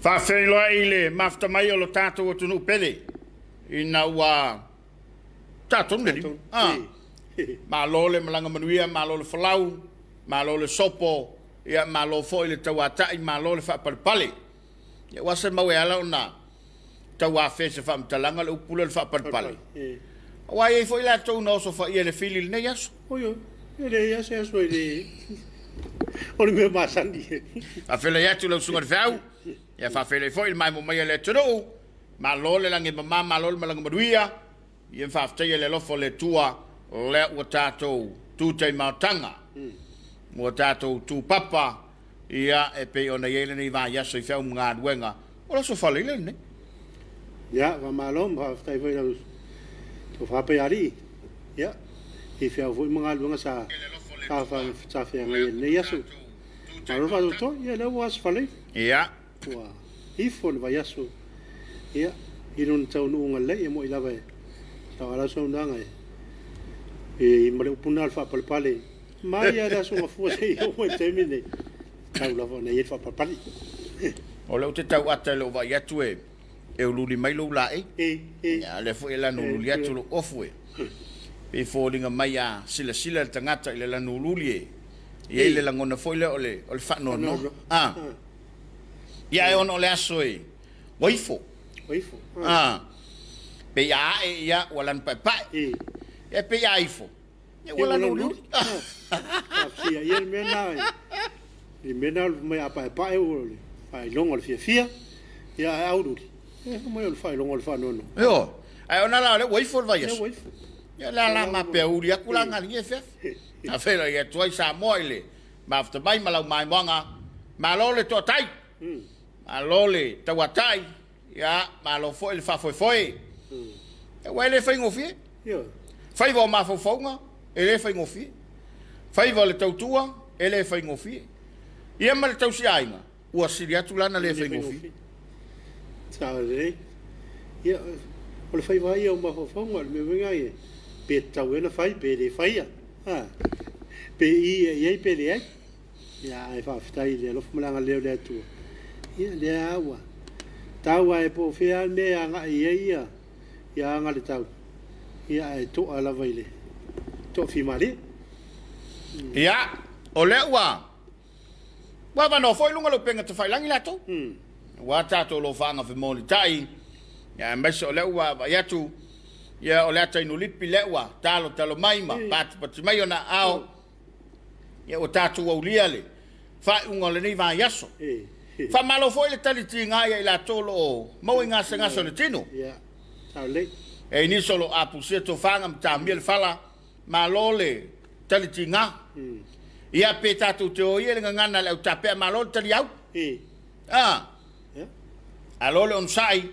Whawhenua i le mafta mai o lo tātou o tunu pere. Ina ua tātou neri. Ma lo le malanga manuia, ma lo le whalau, ma lo le sopo, ia ma lo fo i le tauatai, ma lo le whapalpale. Ia wasa mau e ala o na tauawhe se whamtalanga le upula le whapalpale. Wai e fo i la tau na oso wha ia le whili le nei aso. Oio, le aso aso i le... O le mea masandi. Whawhele atu lau sunga le whiau. Ia whawhele fo i le mai mo mai le tunu. Ma lo le langi mama, ma lo le malanga manuia. Ia whawhtai le lofo le tua le ua tātou tūtei mautanga. Mua tātou tū papa. Ia e pe ona iele nei vā yaso i whiau mga aduenga. Ola so whale le ne. Ia, wa malom, whawhtai fo i lau. To whape ari. Ia. I whiau fo i mga aduenga sa... Sa whia ngai nei yaso. Ma rofa to, ia lau was whale. Ia. Ua. Hifo le vai yaso. Ia. I run tau nuunga le, ia mo i lawa e. Tau ala so nanga e. E mare upuna al whapalpale. Mai a da sunga fua se i o e te mine. Tau lawa nei e whapalpale. O leo te tau ata leo vai atu e. E ululi mai lo la e. Ia le fu e lanu ululi atu lo ofu e. Pe fōringa mai a sila le tangata i le lanu ululi e. Ia i le langona fo i le o le whanono. Ia e ono le aso e. Waifo. Waifo. Pe ia e ia walan pai pai. E pe ia ifo. Ia walan ululi. Ia ia mena e. I mena mai a pai pai o le. Pai longo le fia. Ia e aururi. Ia mai o le fai longo le whanono. Io. Ai ona la le waifo le vai aso. Waifo. Ia la ma pe uri akula ngani e fef. A fela ia tuai Samoa ile. Ma afta bai malau mai mwanga. Ma lo le to tai. Ma lo le tawatai. Ia ma lo foi le fa foi. E wai le fai ngofie. Ia. Fai vo ma fofonga. E le fai ngofie. Fai vo le tautua. E le fai ngofie. Ia ma le tausi ainga. Ua siri atu lana le fai ngofie. Tāre rei. Ia. O le fai vai au ma fofonga. Me wenga e. Pe tau ena fai, pe le fai a. Pe i pe le ai. Ia e whawhitai le alofu malanga leo le atua. Ia le awa. Tau e po whea me a ngā ia. Ia ngā le tau. Ia e to ala vaile. To whimare. Ia, o le ua. Wa wano foi lunga lo penga te whailangi lato. Wa tato lo whanga whemoli tai. Ia mesa o le ua vai atu. Ia o le ata inu lipi lewa, talo maima, pati mai ona ao. Ia o tatu au lia le, whai unga le nei vā yaso. Wha malo foi le tali ti ngāia i la tolo o mau i ngasa le tino. Ia, tau le. E ni solo a pusia to whanga mta mia le whala, malo le tali ti ngā. Ia pe tatu te o ia le ngana le au tapea malo le tali au. A lo le on sai,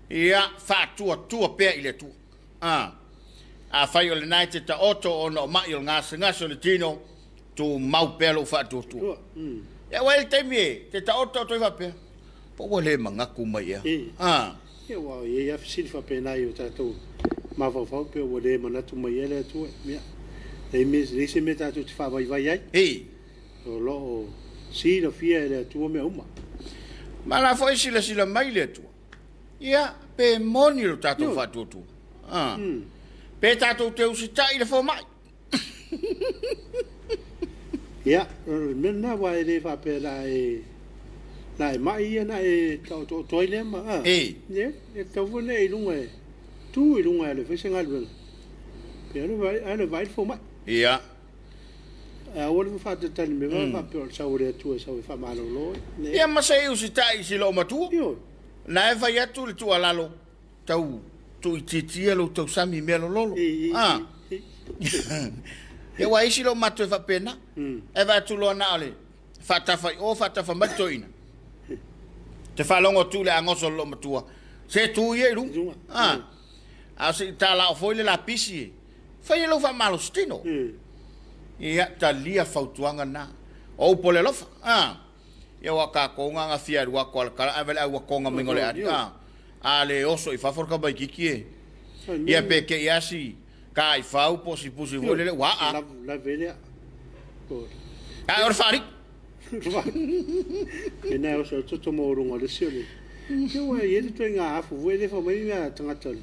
ia wha tua pea i le tua. A fai o le nai te ta oto o no mai o ngasa le tino tu mau pelo fa tu. Ya wai te mi te ta oto to va pe. Po wale mangaku mai ya. Ya wa ye ya fisi fa pe nai o ta to. Ma fa pe wale manatu mai ele tu. Mia. E mi se meta tu fa vai ai. O lo si no fia ele tu me uma. Ma la foi sila mai le tu. Ya pe moni lo ta to fa tu. Pe tātou te usitai le fo mai. Ia, mena wai le whape la e mai ia na e tau toile ma. Ia, e tau vune i lunga e. Tu i lunga e le whesenga luenga. Pe ane vai fo mai. Ia. A wale whate tani me whape o sau rea tu e sau e whamalo loi. Ia masa e usitai si lo matua. Na e vai atu le tua lalo. Tau. Tu i titia lo tau sami mea lolo. E wa isi lo matu e whapena. E wa tu lo na ole. Whatafa matoina. Te whalongo tu le angoso lo matua. Se tu i e runga. A se ta la ofoile la pisi e. Whai e lo wha malo stino. Ia ta lia whautuanga na. O upole lofa. Ia waka konga nga fia rua kwa kala. Avele au wakonga mingole adi. Ale oso i faforka bai kiki e. Ia peke iasi ka i fau posi vole le waa. La vele. Ora fari. E nā o sa toto mōrunga le sio le. Ke ua i ere toi ngā afu vue le wha mai ngā tangata le.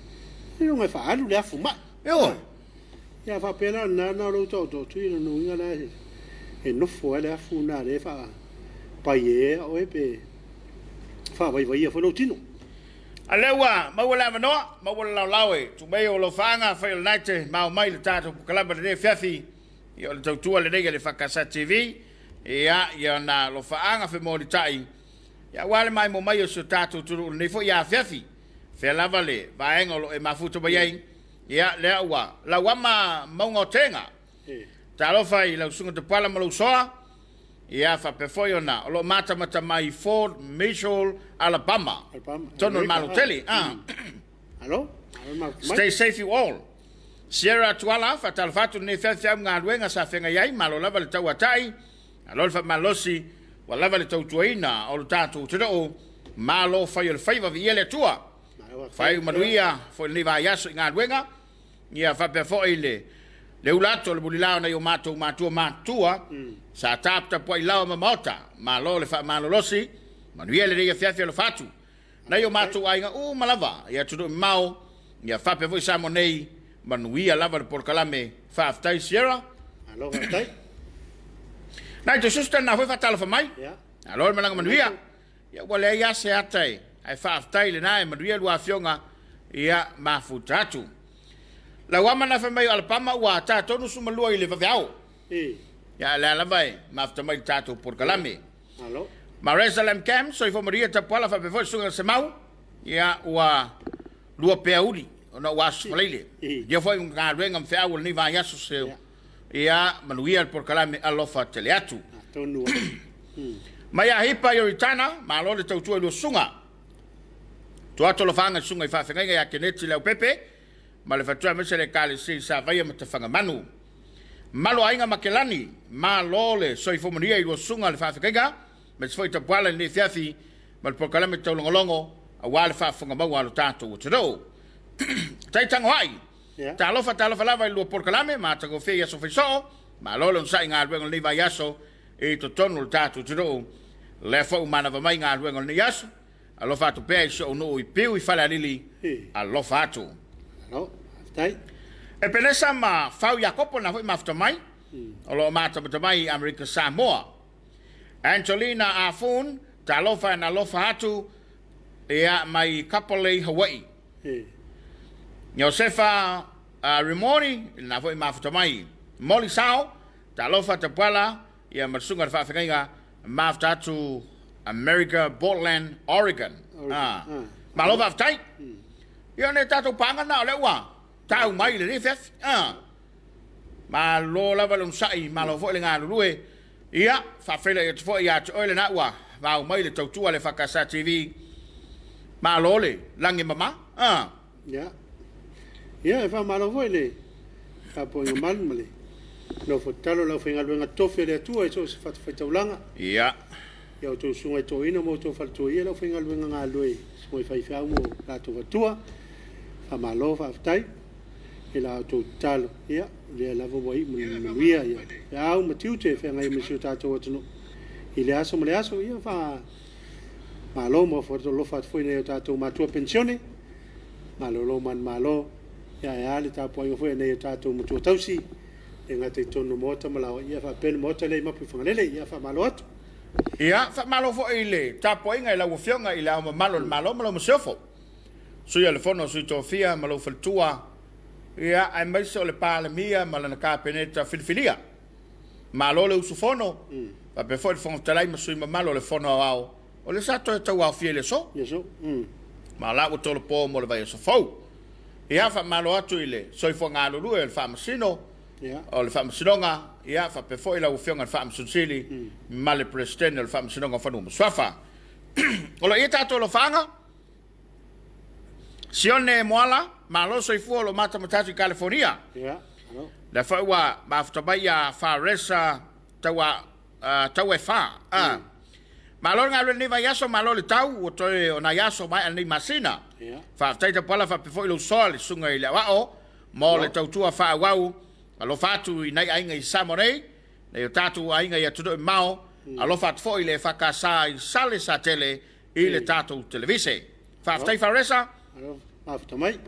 E ronga wha alu le afu mai. Eo. Ia wha pēla nā rau tau tau tui na nuinga nā he. E nofo le afu nā le wha pai e o e pe wha vai vai a whanau tino. Alewa, mawala manoa, mawala lawe, tu mei o lo whaanga, whai o naite, mau mai le tātou pukalamba le Afiafi, i o le tautua le nega le EFKS TV, ia na lo whaanga whi mōri tai, ia wale mai mo mai o su tātou turu le nefo ia Afiafi, whea lava le, vaenga lo e mafuta bayai, ia lea ua, la wama maunga o tenga, tā lo whai lau sunga te pala malau soa, ia fa pefoi ona o lo mata mai Fort Mitchell, Alabama. Tono malo tele. Hello? Stay safe you all. Sierra tuala fa talfatu ne fa ngā ruenga sa whenga iai malo lava le tau atai. Alo fa malosi wa lava le tau tuaina o le tātou te rao malo whai o le whaiva vi ele tua. Whai manuia fo le va yaso ngā ruenga. Ia fa pefoi le ulato le bulilao na yo matua sa tapta po ilawa mamota malo le fa malolosi manuia le Afiafi lo fatu na yo matua ainga malava ia tudu mau ia fa pe voi samo nei manuia lava le porkalame fa aftai Sierra alo aftai na to susta na foi fatalo fa mai ya alo malanga manuia ia wale ia se atai ai fa aftai le na manuia lu afionga ia mafutatu la wama na fa mai Alabama wa ta tonu sumalua ile fa viao ya la vai mafta mai tato por kalame alo Maresalem Camp so ifo Maria Tapuaiga fa befo sunga semau ya wa lua peauri ona was falile ya foi un garenga mfea ni va ya so se ya manuia por kalame alofa teleatu tonu maya hipa yo itana malo le tautua lo sunga to atolo fanga sunga fa fenga ya keneti le pepe ma le fatua mese le kale si sa vai matafanga manu malo ainga makelani malo le so ifo Maria lo sunga le fa fenga me foi Tapuaiga ni Afiafi ma le porkalame tau longolongo a wale fa funga mau alo tato o tero tai tango ai ta lofa lava lo porkalame ma ta go fe ya so fe so ma lo lo sai nga ruengo ni va yaso e to tonu tato tero le fo mana va mai nga ruengo ni yaso alo fa to pe so no i piu i fala lili alo fa to alo aftai e penesa ma fau Jacopo na foi mafta mai alo mata mai America Samoa Angelina Afun, talofa na lofa hatu ia mai kapole Hawaii. Josefa Rimoni na foi mafuta mai. Molly Sao, talofa Tapuaiga ia masunga fa fenga mafuta hatu America, Portland, Oregon. Malova aftai. Ia ne tato panga na lewa. Tau mai le Afiafi. Ma lo lava lum sai malo foi le nga lue. Ia, fa fela e tfo ia to ole na wa, va mai le tautua le EFKS TV. Ma lole, langi mama. Ya. Ya, e fa malo voi le. Ka po nga mal male. No fotalo la fenga luenga tofe le tua e so se fat faitaulanga. Ia. Ia to sunga to ina mo to falto ia la fenga luenga nga lue. So fai fa mo la to tua. Fa malo fa ftai. E la to talo. Ia. Le lavo voi muia ia au matiu te fe ngai mesio tato watu ile aso mole aso ia fa malo mo forto lo fat foi ne tato matua pensione malo lo man malo ia le Tapuaiga foi ne tato matua tausi e ngate tonu mota mala ia fa pen mota le mapu fangalele ia fa malo atu ia fa malo fo ile Tapuaiga ila wo fionga ila malo mo sofo so ia le fono so tofia malo faltua ia ai mai so le palemia ma la kapeneta filfilia ma lo le usufono pa pe foi fon talai ma sui ma lo le fono ao o le sato e tau au fiele so yeso ma la o tolo po mo le vai so fo ia fa ma lo atu ile so fo nga lo lu e fa masino ia o le fa masinonga ia fa pe foi la u fionga fa masunsili ma le president le fa masinonga fa no swafa o lo ita to lo fanga sione moala ma lo so fu lo mata matatu California ia la fa wa ma fa ya fa resa tawa fa ma lo nga ni va yaso ma lo le tau o to ona yaso mai ni masina fa taita pala fa foi lo sol sunga ile wa o mo le tau tua fa wa alo fatu i nai ainga i samore le tatu ainga ya tudo mau alo fat fo ile fakasa I sale sa tele ile tato televise fa ftai faresa alo after mai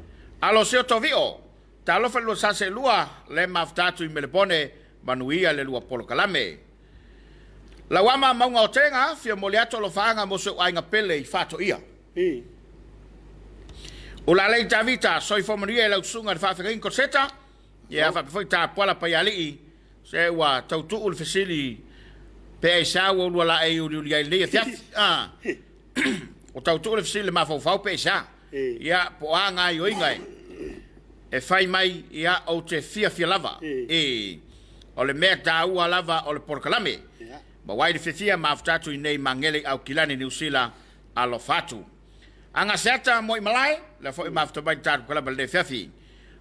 alo se tovio ta lo fa lo sa se lua le maftatu I melepone manuia le lua polo kalame la wama maunga o tenga fia moliato lo faanga mo se ainga pele I fato ia o la lei Davita soi fo manuia la usunga fa fa in corseta ya fa foi ta pola pa yali se wa tautu ul fesili pe sa wo la e u ya le ya o tautu ul fesili ma fa pe sa ya po anga yo ingai e fai mai ya o te fia lava o le meta u lava o le porkalame ma wai de fia ma aftatu I nei mangele au kilani ni usila alo fatu anga seta mo I malai la fo ma afto bai tar kala balde fiafi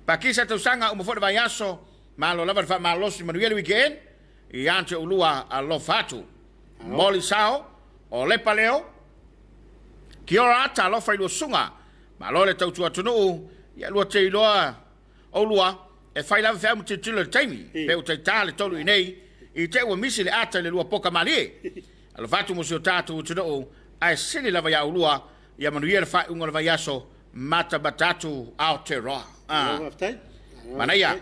pakisa tu sanga mo fo de vayaso ma lo lava fa ma lo si manuel weekend I ante ulua alo fatu moli sao o le paleo ki ora ta lo fai lo sunga ma lo le tau tu atunu ya lo te loa o lua e fai lava fa mo te tilo taimi pe o te tale tolu nei I te wa misi le ata le lua poka mali alo fatu mo si tatu tunu ai sili lava ya ulua ya manuel fa unga lava yaso mata batatu Aotearoa manaya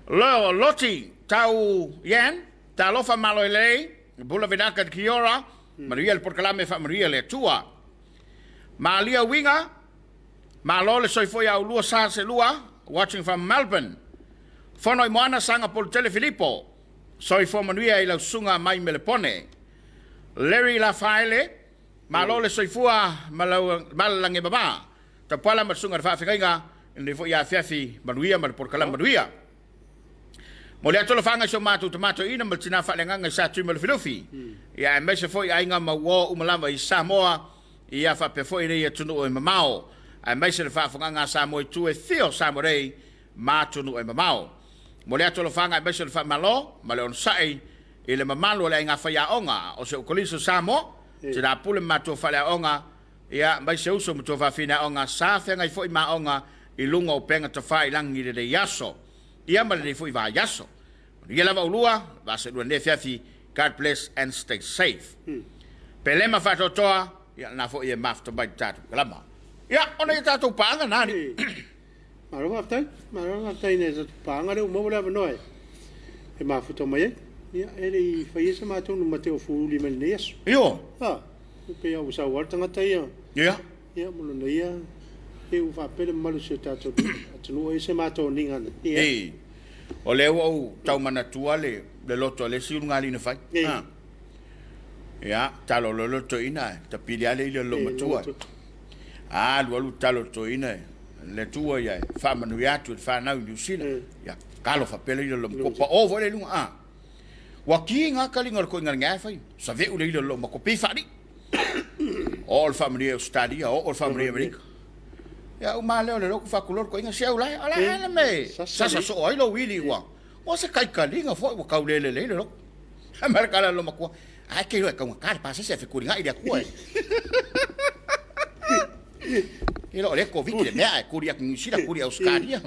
lo loti tau yen ta lofa malo lei bula vinaka kiora manuel por kalame fa manuel le tua malia winga malo le soi foi au lua sa se lua watching from Melbourne fono moana sanga por tele Filippo soi fo manuel la sunga mai melepone Larry la faile malo le soi fua malange baba ta pala masunga fa Afrika le fo ya Afiafi manuia mal por kalame manuia mo le atolo fanga so matu tomato ina mal tina fa lenga sa tu mal filofi ya me se foi ainga ma wo umalama I Samoa ya fa pe foi re tunu o mamao a me se fa fanga Samoa tu e theo Samorei ma tunu o mamao mo le atolo fanga me se fa malo ma le on sai ile mamalo le nga fa ya onga o se koliso Samoa te da pule matu fa la onga ya me se uso mtu fa fina onga sa fanga foi ma onga I lunga o penga te fai langi de yaso ia ma le foi va yaso ia lava ulua va se dua ne fiafi God bless and stay safe pelema fa toa ia na fo ia mafto bai tatu kalama ia ona ia tatu panga nani maro aftai ne za panga le mo le noi e mafuto mai ia ele fa isa ma tonu mateo fuli mel nes yo pe au sa warta ngata ia ia mo no ia e u fa pele malu se tatu atu e se ma to ninga o le o tau mana tua le loto le si unga lina fai ya talo lo loto ina ta piliale le lo matua lu talo to ina le tua ya fa manu ya tu fa na New Zealand ya kalo fa pele le lo ko o vo le lunga wa ki nga kalinga ko nga fai sa ve u le lo ma ko pe fa di all family study all family America ya o maleo le loko fa kulor ko inga sia ula ala me sa so ai lo wili wa o se kai kalinga fo ko kaulele le lo marka la lo makua ai ke lo ka ka pa se fe kuringa ida ku ai ilo le ko viki le me ai kuria ku sila kuria uskaria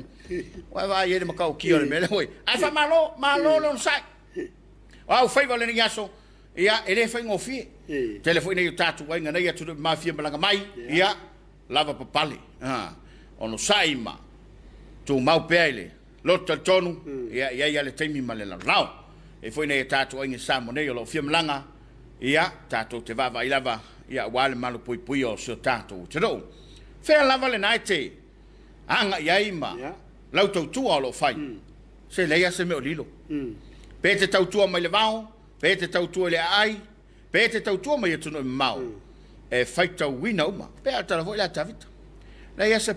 wa ye le makau ki le mele oi ai fa malo lo sai au fa vale ni yaso ia ele fa ngofi telefone yu tatu wa ngana ya tu mafia malanga mai ia lava papali ono saima tu mau pele lotta tonu ia le taimi malela lao e foi nei tatu ai Samoa nei lo fia mlanga ia tatu te vava I lava ia wale malu pui o so tatu te do fe lava le naite anga ia ima lau tau tua lo fai se leia se me o lilo pe te tau tua mai le vao pe te tau tua le ai pe te tau tua mai tu no mau e faita wina uma pe ata vo la tavita la ia se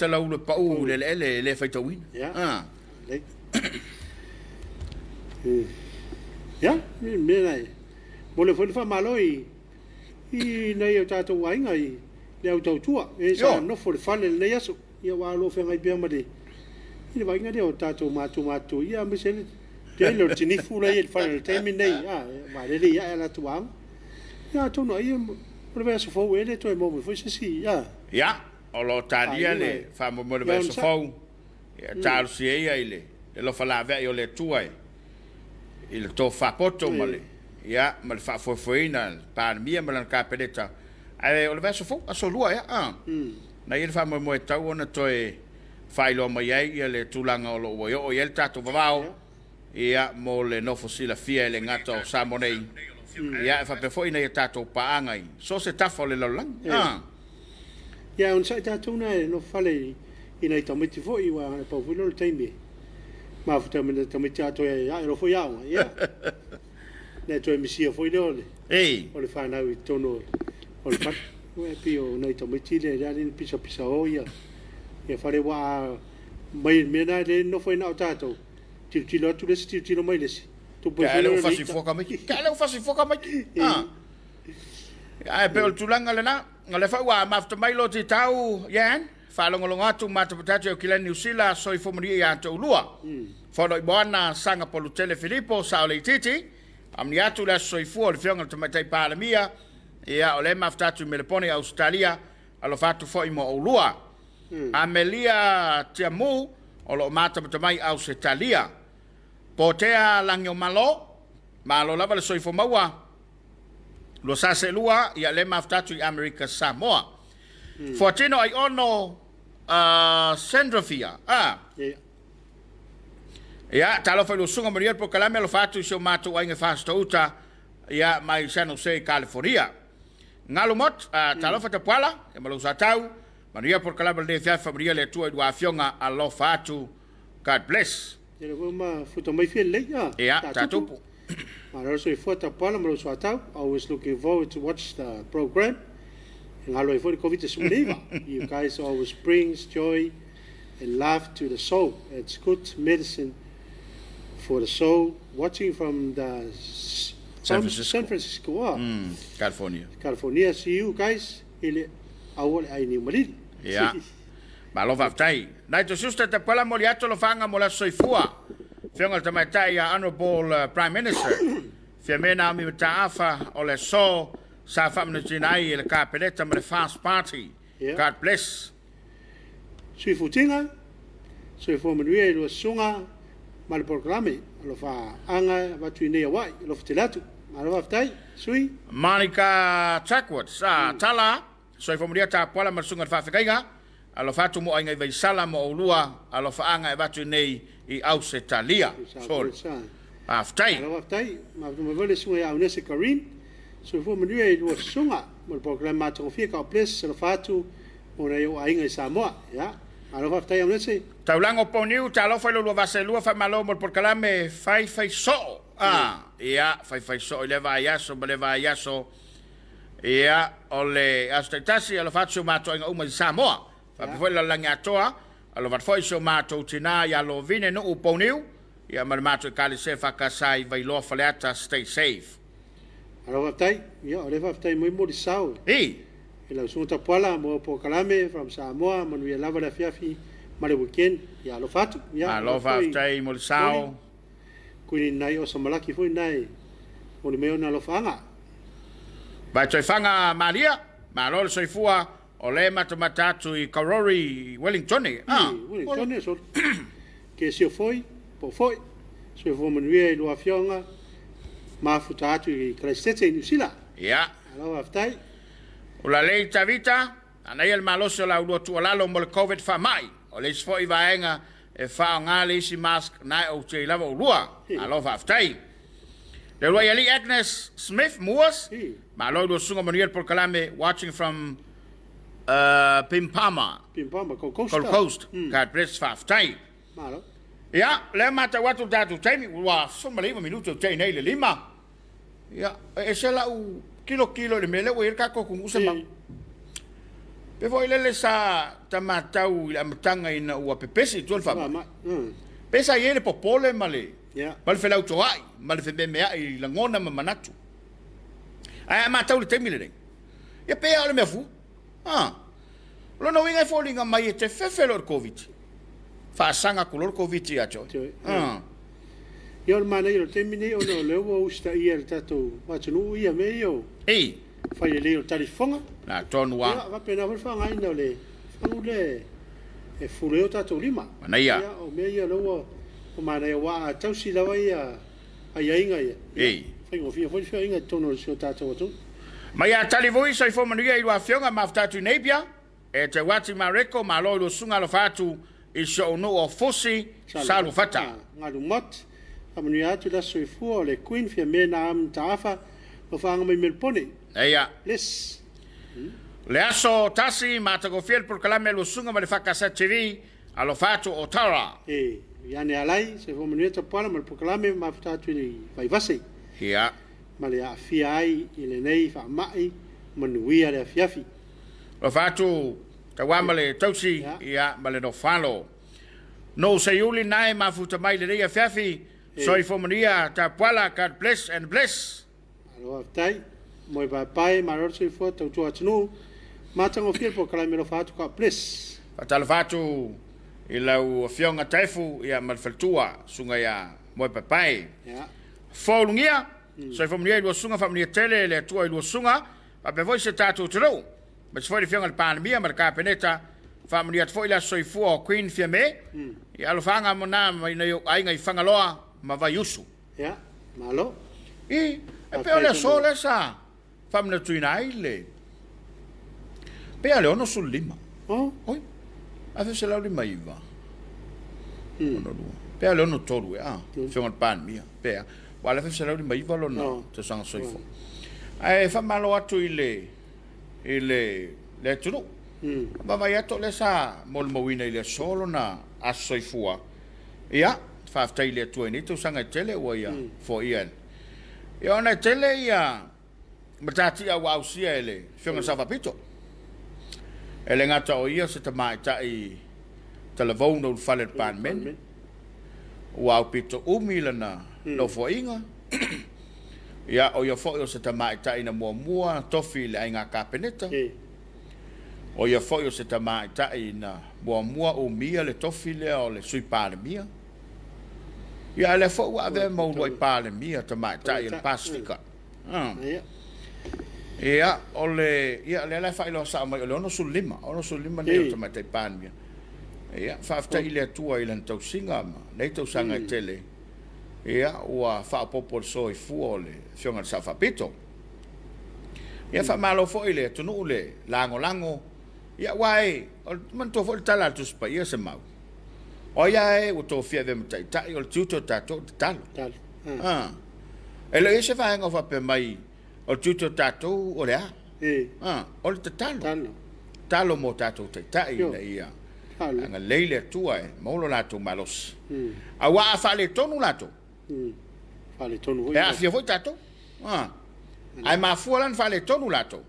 la ulo pa u le faita wina ya me lai mo le fa malo I nei o tatu wai ngai le au tau tua e sa no for fa le yaso ia wa lo fe ngai pe made I vai ngai o tatu matu ia me se te lo tini fu le fa le temi nei ma le ia la tuang ya to no ia mo verso fo ele to mo foi si ya o lo tadia le fa mo verso fo ya tal si ia ile e lo fa la ve yo le tua il to fa poto male ia ma le fa'afoefoeina palemia ma lana kapeleta ae o le vaso fou asolua ia na ia le fa'amoemoe tau ona toe fa'ailoa mai ai ia le tulaga o lo'u oi'o ia le tatou vavao ia mo le nofo silafia e le gata o Samoa nei ia e fa'apea fo'i na ia tatou pa'aga i so se tafa o le lalolagi ia ona sa'i tatou na e no fale ina i taumiti fo'i ua le paufuilo le taimi mafuta me le taumiti ato ia e rofo iaoga ia ne toe misia fo'i leo le o le whanau i tono o le pat ua pi o nei taumiti le reali pisa o ia ia fale wa mai mena le no foi na tatou tilo atu le tilo mai lesi tu po le fasi foka mai ai pe o tulanga le na ngale fa wa mafta mai lo ti tau yan fa longa atu mata patatu o kila New Zealand so i fomori ya to lua fa do bona sanga polu tele Filippo sa le titi amni atu la so i fu le fionga to mai pa mia ia o le mafta tu melepone Australia alo fatu fo i mo o lua Amelia Tiamu o lo mata mai Australia potea langio malo lava le soifo maua lo sase lua ia le maftatu i America Samoa fortino ai ono Sendrofia ia talo fa lo sunga maria po kalame lo fatu so mato ai ngefasto uta ia mai San Jose California ngalumot talo fa Tapuaiga e malo satau Maria por kalame le fia familia le tua do afionga a lo fatu God bless ele foi uma foto mai fiel le ia tatupu Mara so foi Tapuaiga malo satau I was looking forward to watch the program ngalo foi covid sumniva you guys always brings joy and laugh to the soul it's good medicine for the soul watching from the San Francisco California see you guys ele awol ai ni malili ia ma lo vaftai nai to susta te pala moliato lo fanga mo la soifua fenga te mai tai honorable prime minister femena mi taafa o le so sa famna tinai le kapeleta me fast party God bless suifutinga suifo menue lo sunga mal programe lo fa anga vatu nei wai lo ftelatu ma lo vaftai sui Monica Chakwood sa tala so ifo muria Tapuaiga ma sunga fa Afiafi alo fatu mo ainga vai sala mo lua alo fa anga e vatu nei i Australia sol aftai alo aftai ma mo vole sunga ya unese Karin so ifo muria i lo sunga mo programa to fia ka place alo fatu ona yo ainga Samoa ya alo aftai unese taulango poniu talo fa lo vaselua fa malo mo por kalame fai so ia fai so le va ya so ia ole astatasi alo fatso mato inga uma Samoa fa foi la langa toa alo vat foi so mato tina ya lo vine no uponiu ia mato kali se fa kasai vai lo faleta stay safe alo vatai ia ole vatai mo di sao ela so Tapuaiga mo po kalame from Samoa mo ia lava la Afiafi ma le weekend ia lo fatu ia alo vatai mo sao kuni nai o samalaki foi nai o le meona lo fanga Vai toi fanga Maria, ma lo soifua o le matatu i Karori Wellington. Wellington so ke se foi, se foi manuia lo afionga ma futatu i Christchurch New Zealand. Ia. Alo aftai. O la lei tavita, ana il maloso la ulo tu la lo mo COVID fa mai. O le foi vaenga e fa ngale si mask na o te lava ulua. Alo aftai. Le Royal Agnes Smith Moores, ma lo sunga manuel por kalame watching from Pimpama, Gold Coast. God bless faftai. Malo. Ja, le mata watu datu taimi wa somma lima minuto te nei le lima. Ja, e se la u kilo le mele o irka ko kungusa ma. Pe voi le sa tamatau la matanga ina u pepesi tu fa. Pesa yele popole male. Ja. Mal fe lau toai, mal fe mea i langona ma manatu. Ai ma tau le temile nei. Ya pe ale me fu. Lo no winga falling mai te fefelo COVID. Fa sanga color COVID ya cho. Io ma nei lo temine o no le o sta ia tato. Wa tunu ia me io. Fa le o talifonga. Na tonu wa. Ya va pena fa ngai no le. Fa le e fuleo tato lima. Na ia. Ya o me ia lo o mana wa tau si lawa ia ai inga ia. Fai ngofia foi fia inga tono sio tātou atu. Mai a tali voi sai fo manuia i wa fionga ma ftatu nebia e te wati mareko ma lo sunga lo fatu i so no o fosi salu fata. Ngalu mot amanuia tu la soi fu le queen fia mena am tafa lo fanga mai melpone. Eia. Les. Le aso tasi ma ta go fiel por kalame lo sunga ma le fakasa TV alo fatu o tara. Yani alai se fo manuia ta pala mal proclame ma ftatu ni vai vase. Ia. Ma le Afiai i le nei whaamai manuia le Afiafi. Lo fatu ta wamale tausi ia ma le no falo. No se yuli nai ma futa mai le nei Afiafi soi fo manuia ta pala God bless and bless. Alo aftai moi pai ma ro soi fo tau tua tunu ma tango fiel po kala me lo fatu ka bless. Fatal fatu i lau fionga taifu ia malfaltua sunga ia moi pai. Ja. Folungia so fa mnia lo sunga fa mnia tele le tua lo sunga pa pe voi se tatu tro ma se foi fionga al pan mia ma ka peneta fa mnia foi la soi fu o queen fiame e alo fanga mona mai no ai ngai fanga loa ma vai usu Ja, malo. e pe ole sole sa fa mnia tuina ile pe ale ono sul lima oi a fe se la lima iva pe ale ono toru fionga al pan mia pe wala fe sala mai valo no te sang soifo ai fa malo atu ile le tunu ba vai ato le sa mol mowina ile solo na asoifua ia fa afta ile tu ni tu sanga tele o ia fo ia e ona tele ia matati a wausia ele fionga sa papito ele ngata o ia se te mai tai telefone no fale pan men wa pito umilana no foinga ia o ia foi o se tamai tai na mua tofi le ainga kapeneta o ia foi o se tamai tai na mua o mia le tofi le o le sui pale mia ia le foi wa ve mo lo pale mia tamai tai in pasifika ia o le ia le fai lo sa mai o no sulima ne o tamai tai pan mia ia fa afta ile tua ile tau singa ma nei tau sanga tele ia ua fa popol soi fuole fionga sa fa pito ia fa malo fo ile tunu le lango ia wai man to fo tala tu spa ia se mau o ia e o to fia ve mtai tai o tuto tato talo ele ese fa ngo fa pe mai o tuto tato o le o le talo mo tato tai ia anga leile tua mo lo lato malos a wa fa le tonu lato Fale tonu. E afia foi tato. Ai ma fualan fale tonu lato.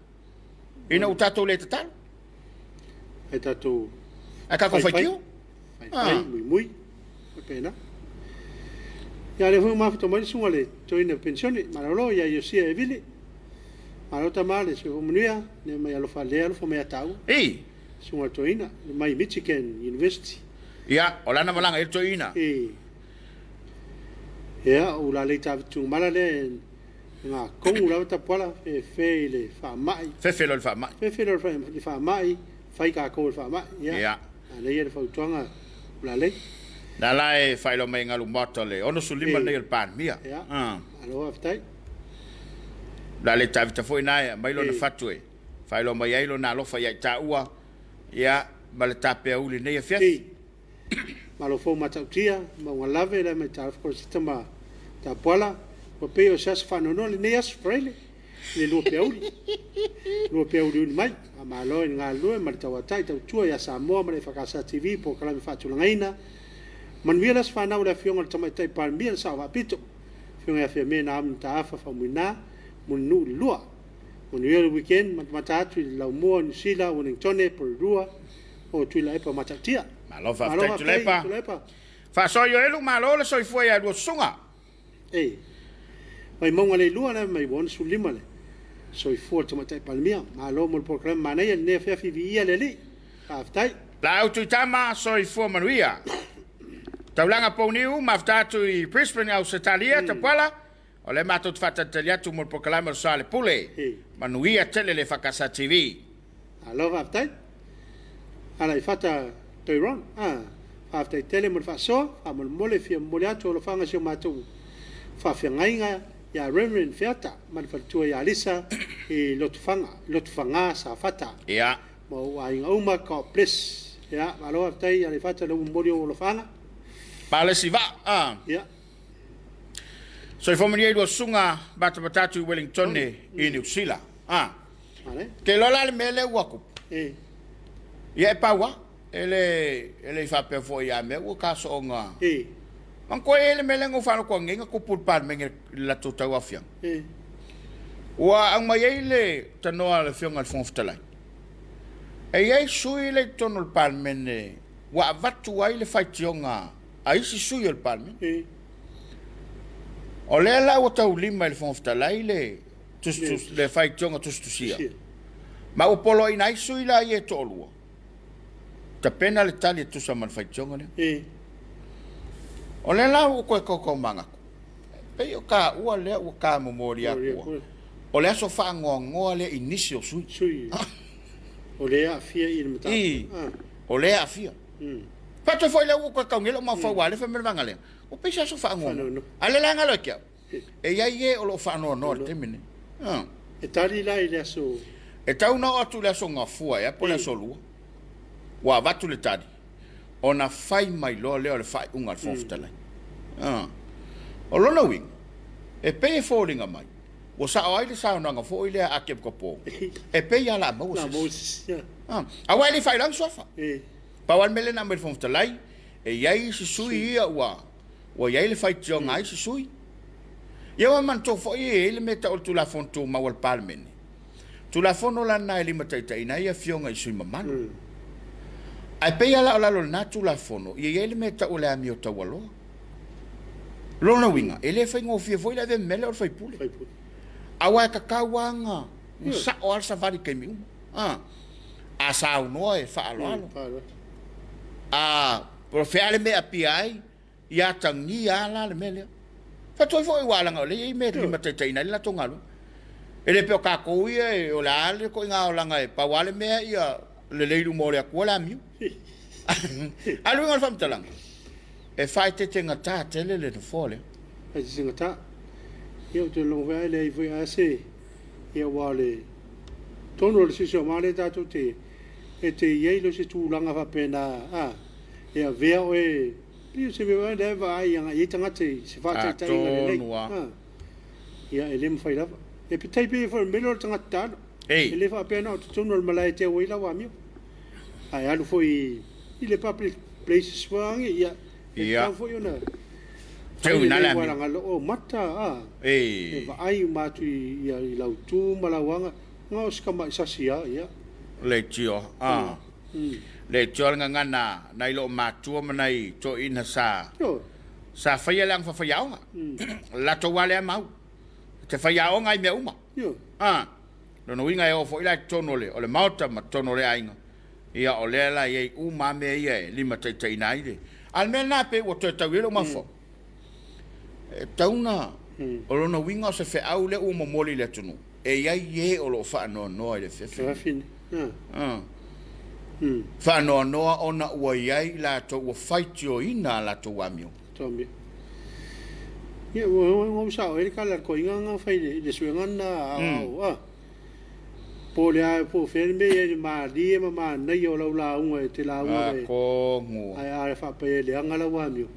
Ina o tato le tatal. E tato. A ka ko fai kio? Muy. Pena. Ya le foi ma foto mai sunga le toina pensione, ma lo ya yo sia e vili. Ma lo tamale se o munia, ne mai alo fale alo fo mai tau. Sunga toina, mai Michigan University. Ya, olana malanga e toina. Ya, o la leita tu mala le nga kong la ta pola fe le fa mai. Fe lo fa mai. Fe lo fa mai, fai ka ko fa mai. Ya. Ale ye fa tuanga la le. La lai fai lo mai ngalu motole. Ono sulima le el pan mia. Ya. Alo aftai. La le ta foi nai mai lo na fatue. Fai lo mai lo na lo fa ya ta ua. Ya, mal tape uli ne fe. Malo fo matautia ma wa lave la me ta ko sistema ta pola o pe o sas fa no le neas frele le lo peuli mai ma lo nga lo ma ta wa tai ta tua ya Samoa ma le fakasa TV po kala me fa tu ngaina man vielas fa na la fiong ta mai tai par mil sa va pito fiong ya fe me na am ta fa muina mun nu lua mun ye weekend ma ta tu la mo ni sila o ni tone por rua o tu la pa matautia malo fa tulepa fa so yo elu malo le soi foi a lo sunga mai monga le lua na mai bon sulima le soi foi tama tai palmia malo mo program mana ya ne fa fi via le li aftai la auto tama soi foi manuia taulanga poniu maftatu i Brisbane au Setalia Tapuaiga o le matot fata talia tu mo program sale pule manuia tele le fakasa TV alo aftai ala fata Toiron, after tele mo fa so, amol mole fi mo le ato lo fanga si mato. Fa fi ngainga, ya Reverend Fiata man fatua ya Alisa e lotfanga sa fata ya mo wa inga uma ko please ya malo tai ya fata lo mborio lo fanga pale si va ya so ifo mwenye do sunga batatu Wellington e New Zealand vale ke lola le mele wako ya pawa ele fa pe fo ya me o ka so nga man ko ele mele ngo fa ko ngenga ko put par me la tota wa fiang wa ang mayele tanoa le fiang al fon ftala e ye sui le tonol palmene wa vatu wa ile fa tionga ai si sui el palmen o le la o tau lima le fon ftala ile tus le fa tionga tus tusia ma o polo ina sui la ye tolua ta pena le tali tu sa man fa tionga ne o le la o ko manga pe o ka o le o ka memoria ko o le so fa ngo le inicio sui o le afia i mata o le afia pa to foi le o ko ngelo ma fa wale fa me mangale o pe so fa ngo ale la ngalo kia e ya ye o lo fa no te mine e tali la ile so e tau na o tu le so nga fua ya po le so lu wa va tu le tadi ona fai mai lo le fai unga fofta lai o lo no wing e pe falling mai o sa ai le sa nga fo ile a ke ko po e pe ya la mo a wa le fai lang sofa pa wan mele na me fofta lai e yai si sui wa yai le fai tio ngai si sui yo man to fo ile me ta tu la fonto ma wal palmen tu la fono la na ile mata ina ia fionga i sui mamano ai pe ala la na tu la fono ye ele meta o le amio tawalo lo na winga ele fa ngo fie foi la de mele o fai pule awa ka kawanga sa o sa vari ke mi a sa no e fa alo pro fe me api ya tangi ya la le mele fa to foi wala nga le me ri mata ina la to ngalo ele pe ka ko ye o la le ko nga o la nga pa wale me ya le leiru mo le ko la mi alu ngal fam talang e fai te tenga ta tele le fole e singa ta io te lo vai le voi a se e wale tono le sisio male ta tutte e te ye lo si tu langa fa pena e a veo e io se mi va le vai nga ye tanga te se fa te tai le ya ele mo fai la e pe tai pe for melo tanga ta ele fa pena tono le malai te wila wa mi ai alu foi il est pas place swang ya foi ona teu na la o mata e va ai matu ya la tu malawanga ngos kama sasia ya le tio le tio nga na ilo matu manai to ina sa fa ya lang fa ya la to wale mau te fa ya ngai me uma no winga e o foi la tonole o le mauta ma tonole ainga ia o lela ye uma me ye lima te naide al mena pe o te tawilo mafo tauna o lona winga se fe au le uma moli le tunu e ye o lo fa no le fe fin fa no ona o ye la to o fight yo ina la to wamio tombi ye o sa o el kala ko inga fa de suenga Polia po ferme e ma di ma na yo la un te la un ko ngo ai fa pe le anga la wa mi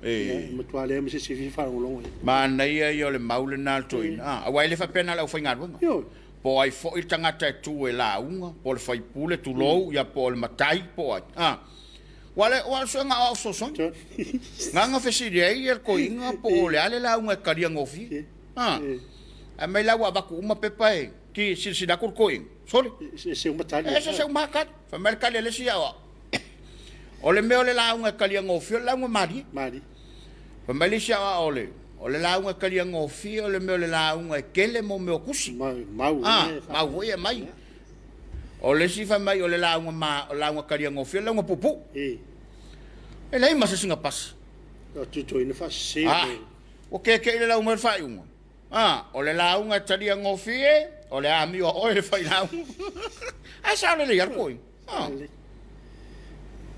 mo toale mi se fi fa un long ma na yo le maule na to ina a wai le fa pena la fa ngar yo po ai fo il tanga te tu e la un po le fai pule tu lo ya po le matai po wale wa so nga o so nga fe si dei el ko inga po le ale la un e karia ngofi a me la wa ba ku ma pepai ki si da kurkoing sole se un batalha se un makat fa mercale le sia o le me o le la un kalia ngofio la un mari fa malisia o le la un kalia ngofio le me o le la un kele mo me okusi mau ye mai o le si fa mai o le la un kalia ngofio la un pupu e lei ma se singa pas tu ina fa se o ke le la un fa un o le la un kalia ngofio o le ami o le fai na a sa le yar koi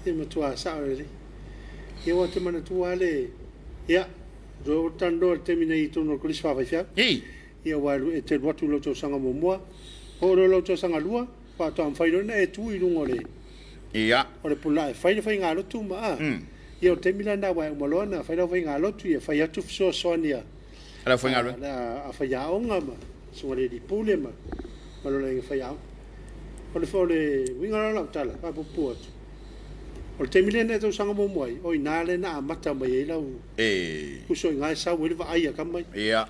e mo tua sa le e o te mana tua le ya do tando terminate no kulis fa fa ia wa e te watu lo sanga mo o lo sanga lua pa to am fai no e tu i lungo le ia o le pula fai ngā lotu ma ia o te milana wa mo lona fai ngā lotu ia fai atu so nia ala fai ngā a fai aonga ma so le di pule ma lo le fai au o le fole winga la tala pa pu atu o te milana to sanga mo mai o ina le na mata mai lau ku so ngā sa we va ai ka mai ia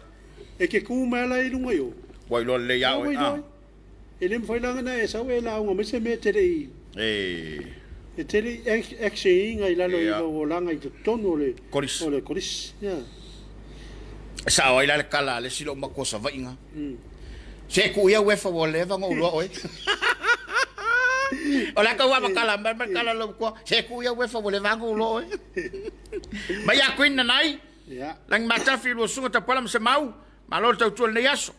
e ke ku mai la i lungo yo wai lo le ia e le foi langa na e sa we la ngo me se me te rei e te rei actually ngai la lo i lo langa i tono le koris ya sa o ila le kala le silo ma ko sa va inga se ku ia we fa wole va ngo lo oi ola ka wa kala ma kala lo ko se ku ia we fa wole va ngo lo oi ma ya kuin na nai ya lang mata fi lo sunga ta pala se mau ma lo ta tu le yaso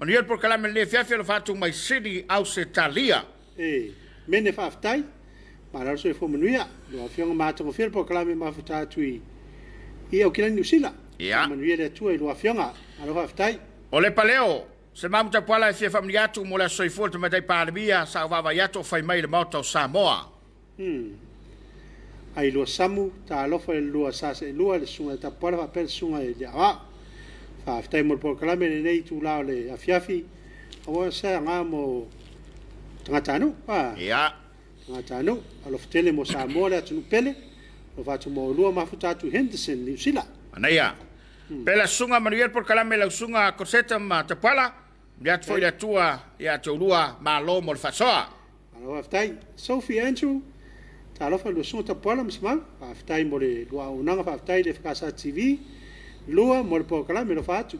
Manuel por kala me le Afiafi lo fatu mai city Australia. Mene fa aftai. Ma la so fo manuia. Lo afionga ma to fer por kala me ma futa tui. I o kila New Zealand. Ya. Manuia le tu lo afionga. Alo fa aftai. O le paleo. Se mamuta pala e fia familiatu mo la soifol te matai paramia sa vava yato fai mai le mauta Samoa. Ai lo samu ta lo fa lo sa se lo le sunga ta pala fa per sunga e ya. Fa ftai mo por kala me nei tu la le Afiafi. O sa nga mo tangata pa. Ya. Tangata no. Alo ftele mo Samoa le tu pele. O fa tu mo lo ma futa tu Henderson New Zealand. Anaya. Pela sunga Manuel por kala me la sunga coseta ma te pala. Ya foi la tua ya te lua ma lo mo fasoa. Alo ftai Sophie Andrew. Ta lo fa lo sunga te pala msma. Fa ftai mo le lua unanga fa ftai le EFKS TV. Lua mo le pokala me lo fatu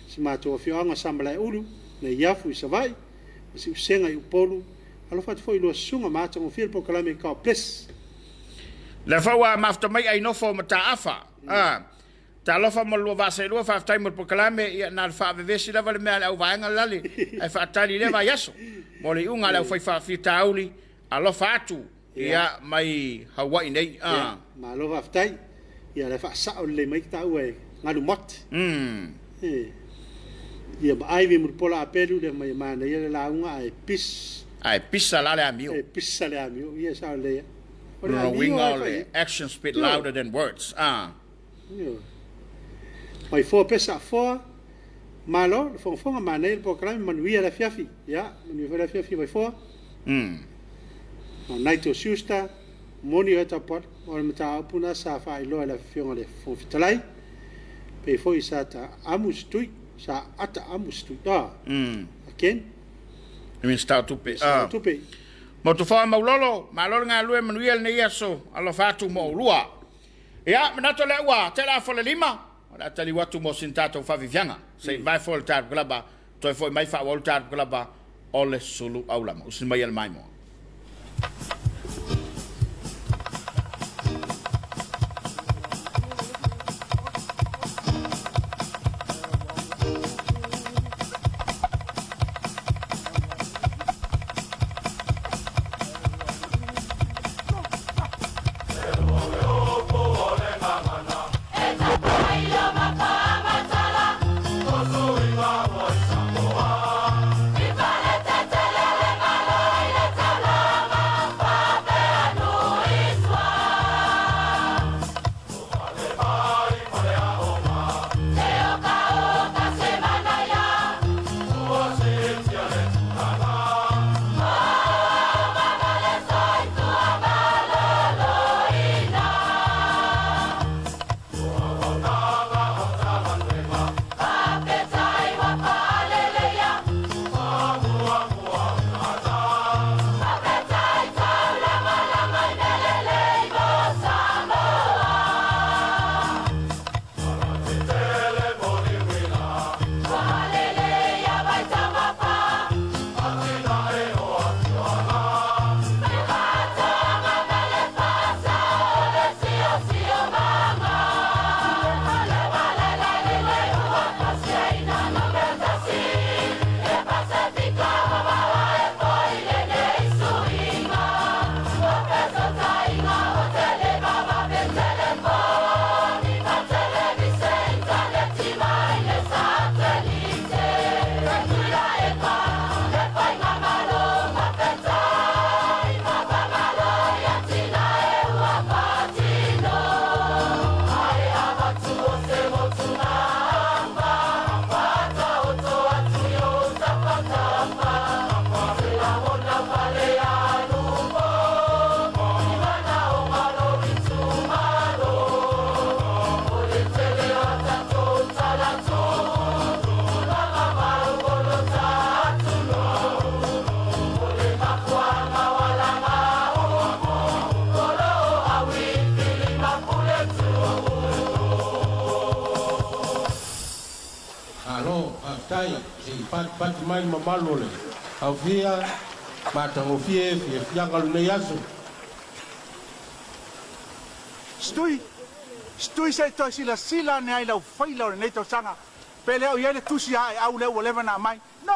si mato fioanga samala ulu na yafu i savai si usenga i upolu alo fatu foi lo sunga mato mo fil pokala me ka ples le fawa mafta mai ai no fo mata afa ta lo fa mo lo va se lo fa time mo pokala me na fa vesi la vale me au vanga lali ai fa tali le va yaso mo le unga la foi fa fitauli alo fatu ia mai Hawaii nei ma lo va ftai ia le fa sa le mai ta we ngalu mot ia ba ai mo pola apelu le mai mana ia la unga ai pisa la le amio pisa le amio ia sa le no wing all actions speak louder than words mai fo pesa fo malo fo fo mana il programma manuia la Afiafi ia manuia la Afiafi mai fo naito susta moni eta pot o mata puna sa fa ilo la fiona le fo fitalai pe foi sa ta amustui sa ata amustui again mi sta tu pe mo tu fa maulolo malolo nga lue manuel ne yaso alo fatu mo lua ya manato le wa te la fo le lima ora tali watu mo sintato fa vivianga se vai fo le tar glaba to foi mai fa voltar glaba ole Suluaulama usin mai el mai mo Samoa. pat mai mamalo le au fia matango fie fianga le yaso stui se to sila ne ai lau faila ne to sanga pele o yele tusi ai au le o leva na mai no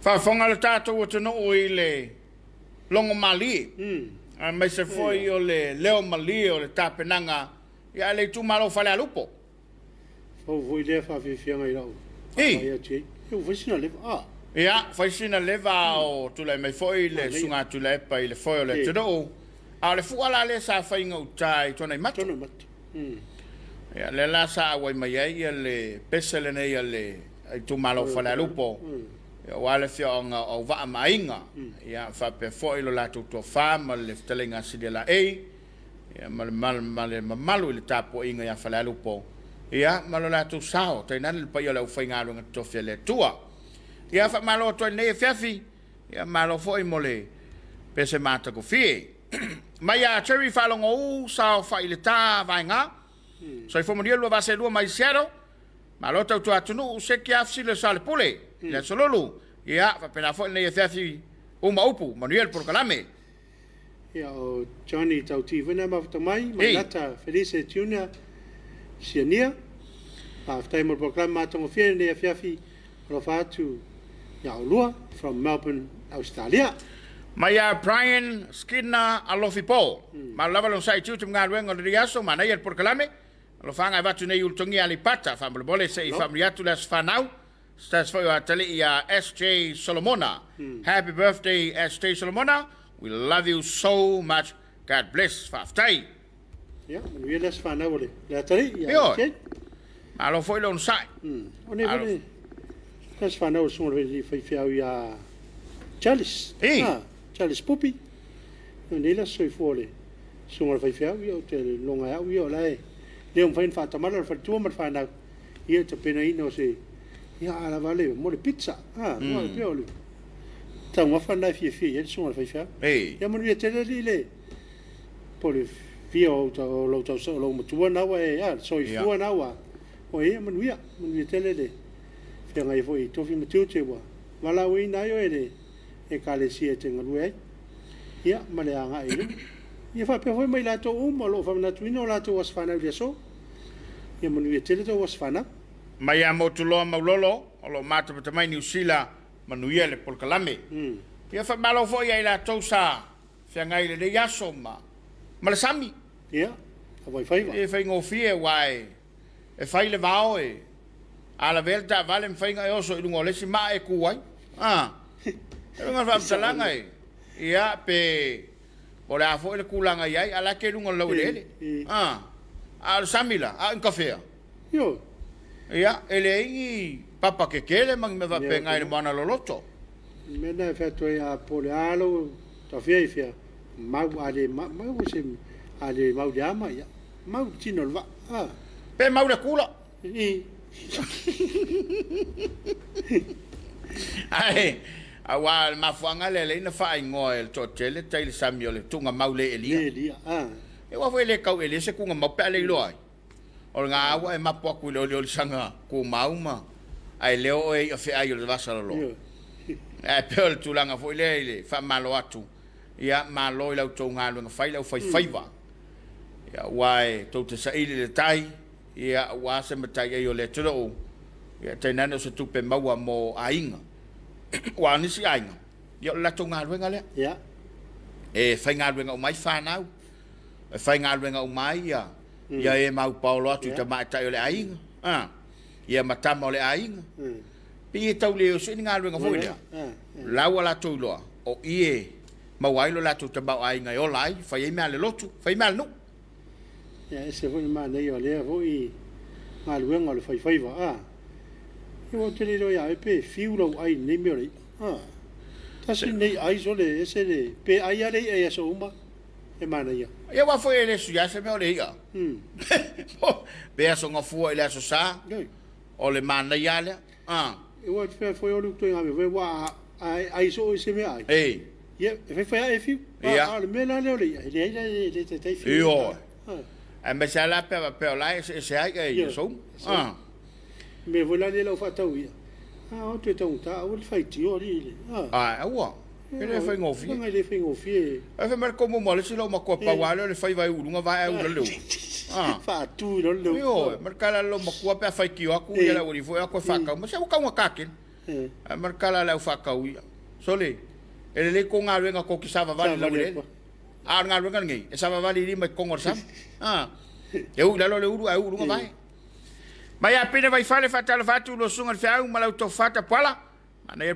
Whawhonga le tātou o tino o i le longo mali. Mai se foi o le leo mali o le tāpenanga ia le tūmaro whale alupo. Fau voi lea whawhiwhianga i rau. Iu whaisina lewa. Ia, whaisina lewa o tula mai foi le sunga tula epa i le foi o le tino o. A le fuala le sa whainga utai tona i matu. Tona matu. Ia, le la sa awai mai ai le pesele nei le tūmaro whale alupo. Wale fia o wa mainga ya fa pe foi lo la to fama le telinga sidela ya malu le tapo inga ya fa la lupo ya malo la to sao te nan le pa yo le fainga lo to fia le tua ya fa malo to ne Afiafi ya malo foi mole pese mata ko fi mai ya cherry fa lo ngo sao fa ile ta vainga so fo mo lo va se lo mai siero malo to atunu se ki afsi le sale pole le sololu ya fa pena fo ne Afiafi uma upu manuel por kalame ya o Johnny tauti vena ma tamai malata felice tuna siania after mo program ma tongo fie ne Afiafi lo fatu ya lua from Melbourne Australia Maya Brian Skinner Alofipo ma lava lo sai tu ngal wengo de yaso mana yer por kalame Lo fanga va tu nei ultongi ali pata fa bole se family atu las fanau. Stas for your tele SJ Solomona. Happy birthday SJ Solomona. We love you so much. God bless Faftai. Ja, we las fanau le. La tele ja. Alo foi lo sai. One bole. Las fanau so we fai ya Charles. Charles Puppy. Ne la soi fole. So we fai ya te longa ya wi ola e. Le fai fa tamala fa tu ma fa na. Ia te pena ino se. Ya ala vale mo le pizza. Mo le piolo. Ta mo fa na fie ya so fai fa. Ya mo vi te le. Pole fio to lo to so lo mo tu na wa ya so i fu na wa. O e mo vi te le. Fia ngai foi to fi mo tu te wa. Wala wi na yo ele. E ka le si te ngru e. Ya ma le anga e. Ia fa pe foi mai la to mo lo fa na tu no la to was fa na vi so. Ya mo vi te le to was fa na. Mai a motuloa maulolo, o lo mata patamai New Zealand, manuia le polkalame. Ia fa malo fo ia ila tausa, fia ngai le yaso ma. Malasami. Ia, a vai fai va. E fai ngofie wai, e fai le vao e, ala velta vale fai ngai oso i lungo lesi ma e kuwai. E lungo fa mtalanga e. Ia pe, o le afo ele kulanga iai, ala ke lungo lau ele. Al samila, a nkafea. Yo. Ia, ele ingi papa ke kele mang me va penga i mana loloto. Mena fa to ya polialo, to fia. Mau ale mau se ale mau llama ya. Mau chino va. Pe mau le kula. Ai, awa ma fuanga le na fa ingo el totele tail Samuel tunga mau le elia. E wa foi le kau ele se kunga mau pe le loi. O nga awa e mapo aku le sanga ku mauma ai leo e fe ai le vasalo lo e pel tulanga foi le fa malo atu ia malo le auto nga lo fai le fai va ia wai to te sa ile le tai ia wa se matai e le tro ia te nano se tupe maua mo ainga wa ni si ainga ia la to nga lo ngale ia e fai nga lo mai fa nau e fai nga lo mai ia ia e mau paulo atu te mata o le ainga ia matama o le ainga pi e tau leo se nga luenga foi lea lau ala tau loa o ie mauailo la tu te mau ainga o lai fai e mea le lotu fai mea le nu ia ese foi ma nei o lea foi nga luenga o le fai va e o te lero ia e pe fiuro ai nei meo rei tasi nei ai so le ese le pe ai ale e aso uma e mana ia ia wa foi ele su ya se me o le ia be aso nga fu ele aso sa o le mana ia le e wa foi o luto nga me wa ai so se me ai ia e foi ai fiu le mena le ia le te fiu io e me sa la pe o lai se ai e so me vola le lo fa tau ia o te tau ta o le fai ti o li ua ele foi ngofie nga le foi ngofie e fe mer como mo le silo ma ko pa wale le fai vai urunga vai au le fa tu lo lo yo merkala lo ma ko pa fai ki aku ia la uri foi ako fa ka ma se ka nga kaken merkala la fa ka uia sole ele le ko nga venga ko ki sava vale la uri nga venga ngi e sava vale ri ma kongor sam e u la lo le uru au urunga vai ma ya pena vai fale fa tala fatu lo sunga le fa ma la to fata pala ma na e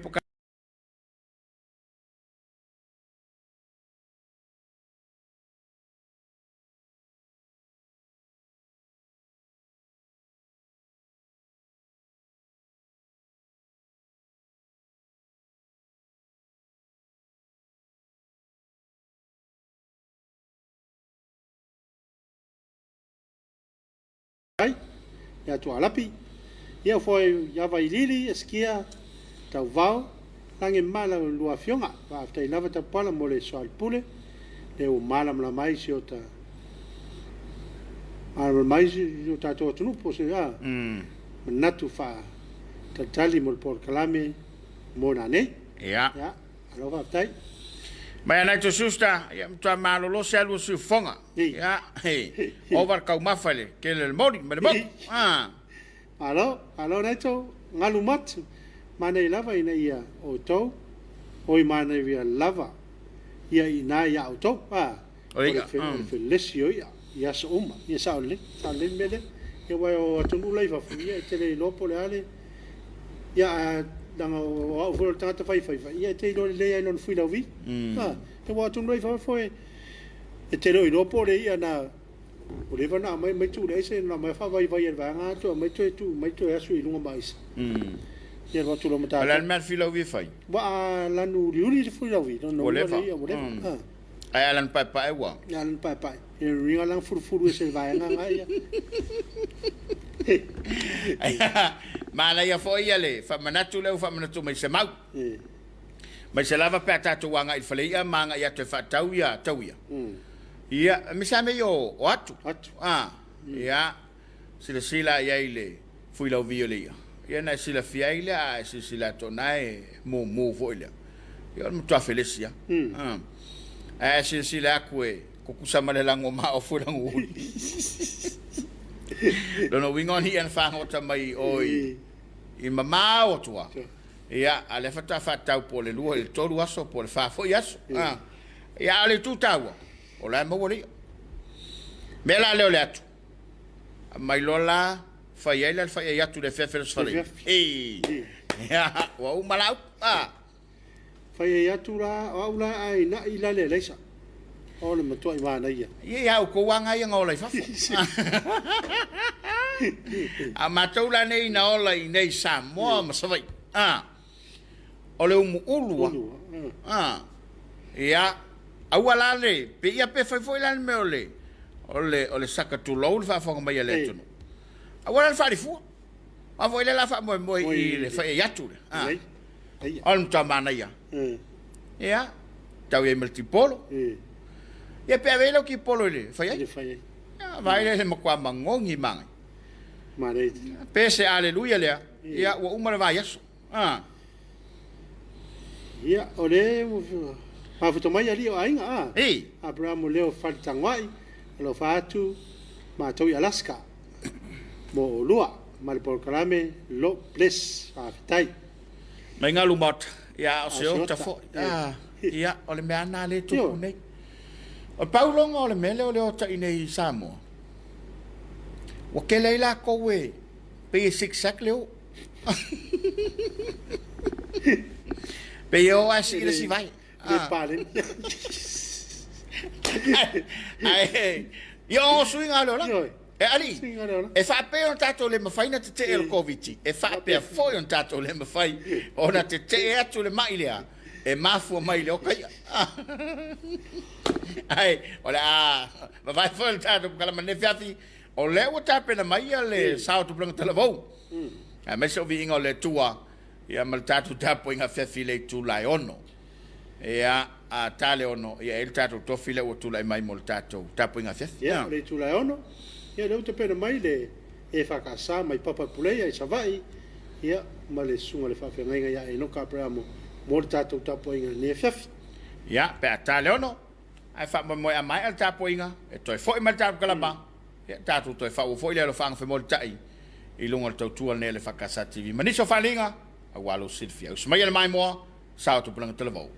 ia tu alapi ia foi ia vai lili eskia tau vau lange mala lua fionga va tai lava ta pala mole sol pule le o mala mala mai si ota al mai si ota to tu po se natu fa ta tali mol por kalame mona ne ia alo va tai mai na to susta ia to malo lo se algo su fonga ia over ka mafale que el mori me mo alo neto ngalu mat mana lava ina ia o to oi mana via lava ia ina ia o to o ia lesio ia ia sa uma ia sa le mele ia wa o tunu lai fa ia te le no pole ale ia danga o vo tata fai ia te lo le ai non fui la vi te wa tunu lai fa foi e te lo no pole ia na o le vana mai tu le se na mai fa vai va nga tu mai tu asu i lunga mais ia wa tu lo mata ala mer fila vi fai wa la nu riuri fui la vi no le ai alan pai wa alan pai e ringa lang furu se vai nga ia mana ia foi ale fa manatu mai se mau mai se lava pe tatu wanga il fale ia manga ia te fa tau ia ia mi sa me yo o atu ia sila ia ile fui la violia ia na sila fiaile a sila tonai mo voile ia mo tua felicia a sila kue ko kusama le lango ma o fulangu Dono wingon hi an fangota mai oi i mama o tua ia ale fata po le lua il tolu aso po le fa fo yaso ia ale tutawa o la mo wori me la le atu mai lola fa ia tu le fefe fa le ia wa malau fa ia tu la o la ai na ila le leisa o le matua i wana ia ko wanga ia ngolai fa a mataula nei na ola i nei Samoa ma savai o le ulua ia awala le pe ia pe foi la me ole saka tu lo fa fa mai le tunu awala fa rifu a voi le la fa mo i le fa ia tu on tamana ia tau e multipolo ia pe avelo ki polo le fa ia vai le mo kwa mangongi mangai Mare. Pese aleluia lea. Ia o uma vai aso. Ia ole fa foto mai ali o ainga Abraham leo fa tangwai lo fatu ma toi Alaska. Mo lua mal por kalame lo bless fa tai. Mai ngalu mot. Ia o se ta fo. Ia ole me ana le tu nei. O Paulo ngole mele ole o ta inei Samoa. O ke leila kowe pe siksak leo pe yo asi le si vai pare ai yo swinga lo la e ali e fa pe on tato le mafaina te el covid e fa pe foi on tato le mafai ona te atu le mailia e mafu mai le okay ai ola ma vai foi on tato kala mane Afiafi o le o tape na mai le sao tu planga televou a me so vinga le tua ia mal tatu tapo inga Afiafi le tu lai ono ia a tale ono ia el tatu to file o tu lai mai mol tatu tapo inga Afiafi ia le tu lai ono ia le te pena mai le EFKS mai papa pulei ai savai ia ma le sunga le fa fenga ia e no ka pramo mol tatu tapo inga ne Afiafi ia pe tale ono ai fa mo mai mai al tapo inga e toi foi mal tatu kalama tatu to fa o foi le fang fe mol tai i lunga to tu ne le fakasa TV maniso falinga a walo silfia us mai le mai mo sa to planga televo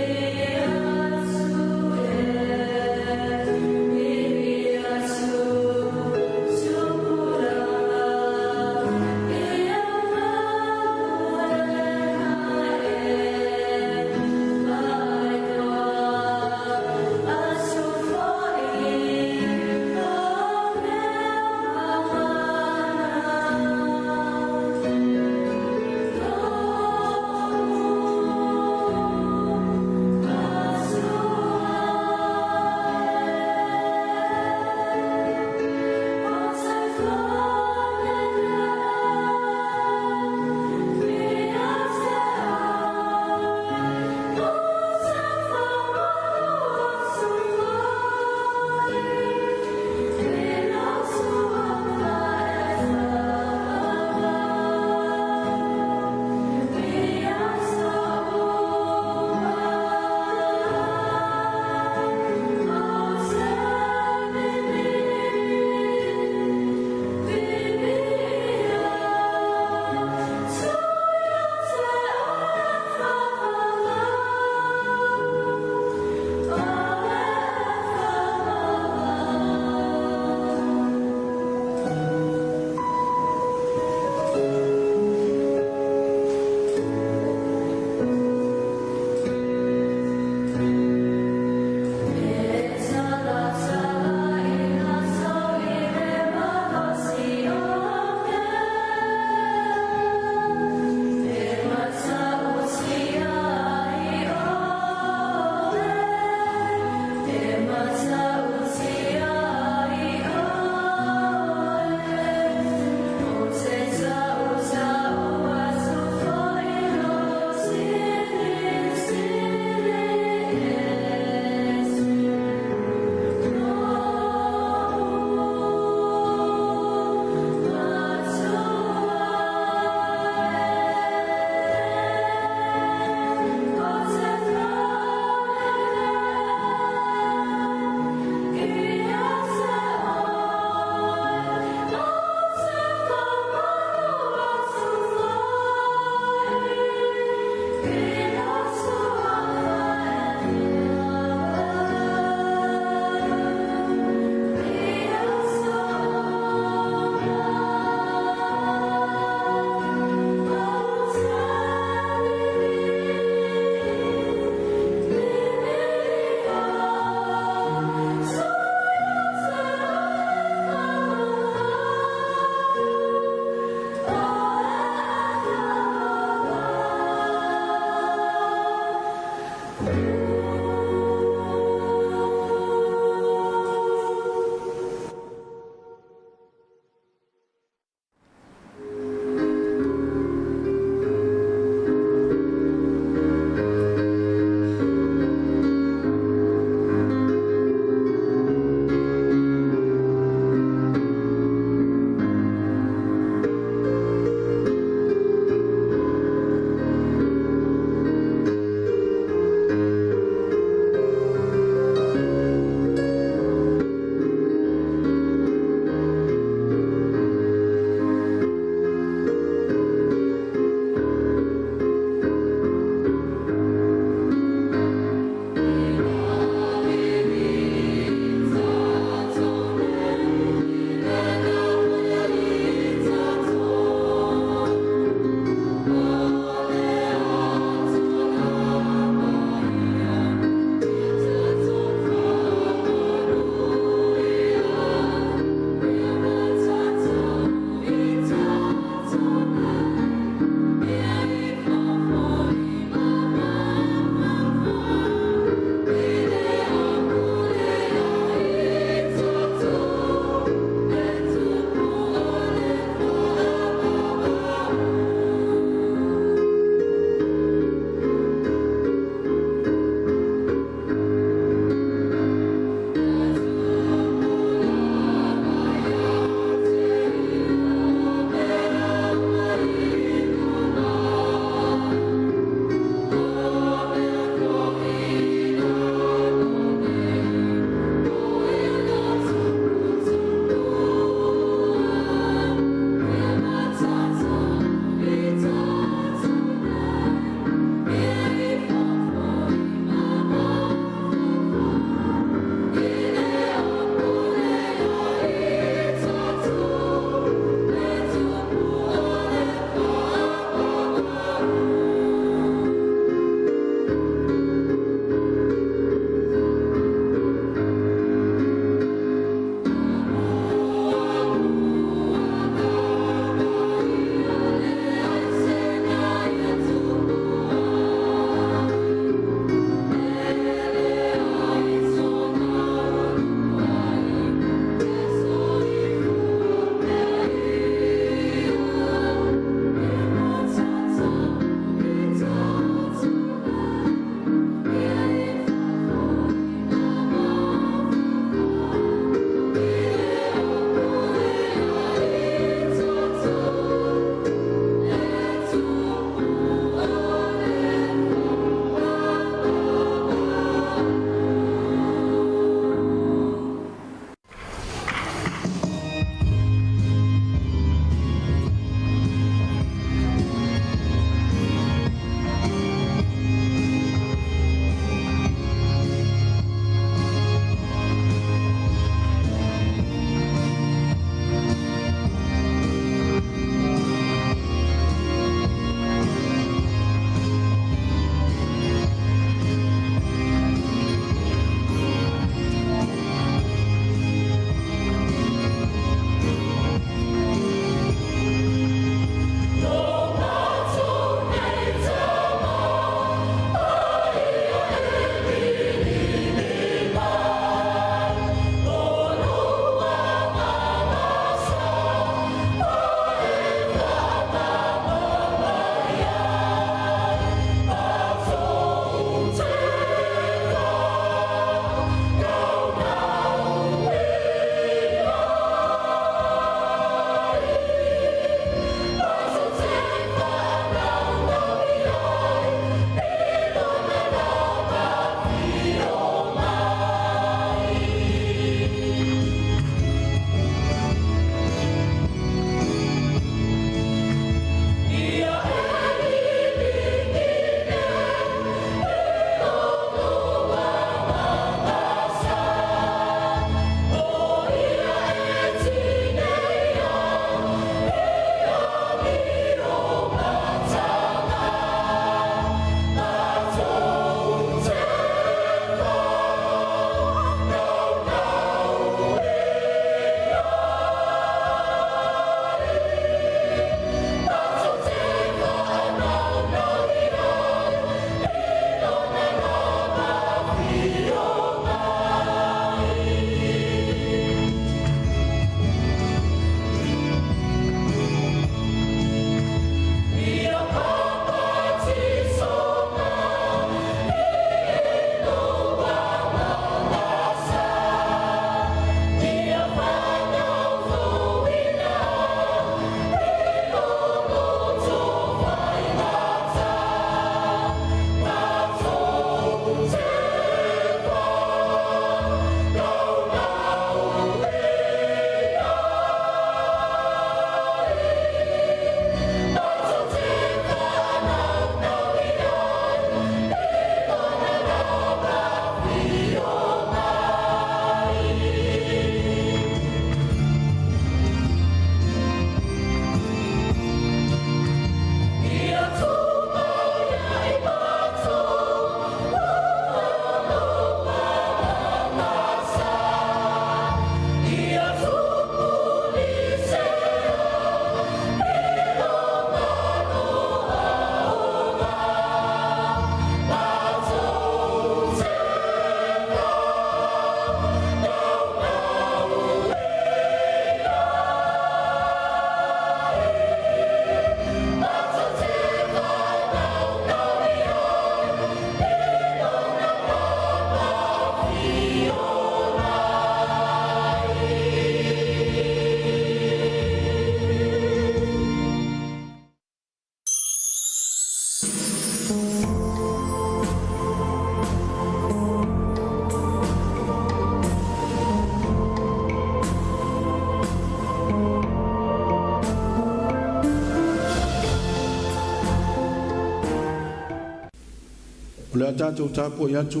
O le tātou tāpua i atu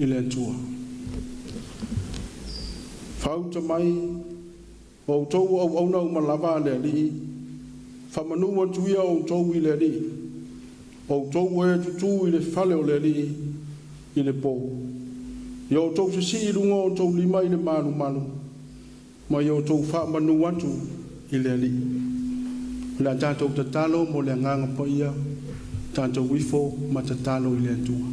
i le atua. Whauta mai o tau au auna o malawa le ali. Whamanua tuia o tau i le ali. O tau e tutu i le whale o le ali i le pō. I o tau se si i runga o tau lima i le manu manu. Ma i o tau whamanu atu i le ali. Le tātou tatalo mo le nganga pa ia. Tātou wifo ma tatalo i le atua.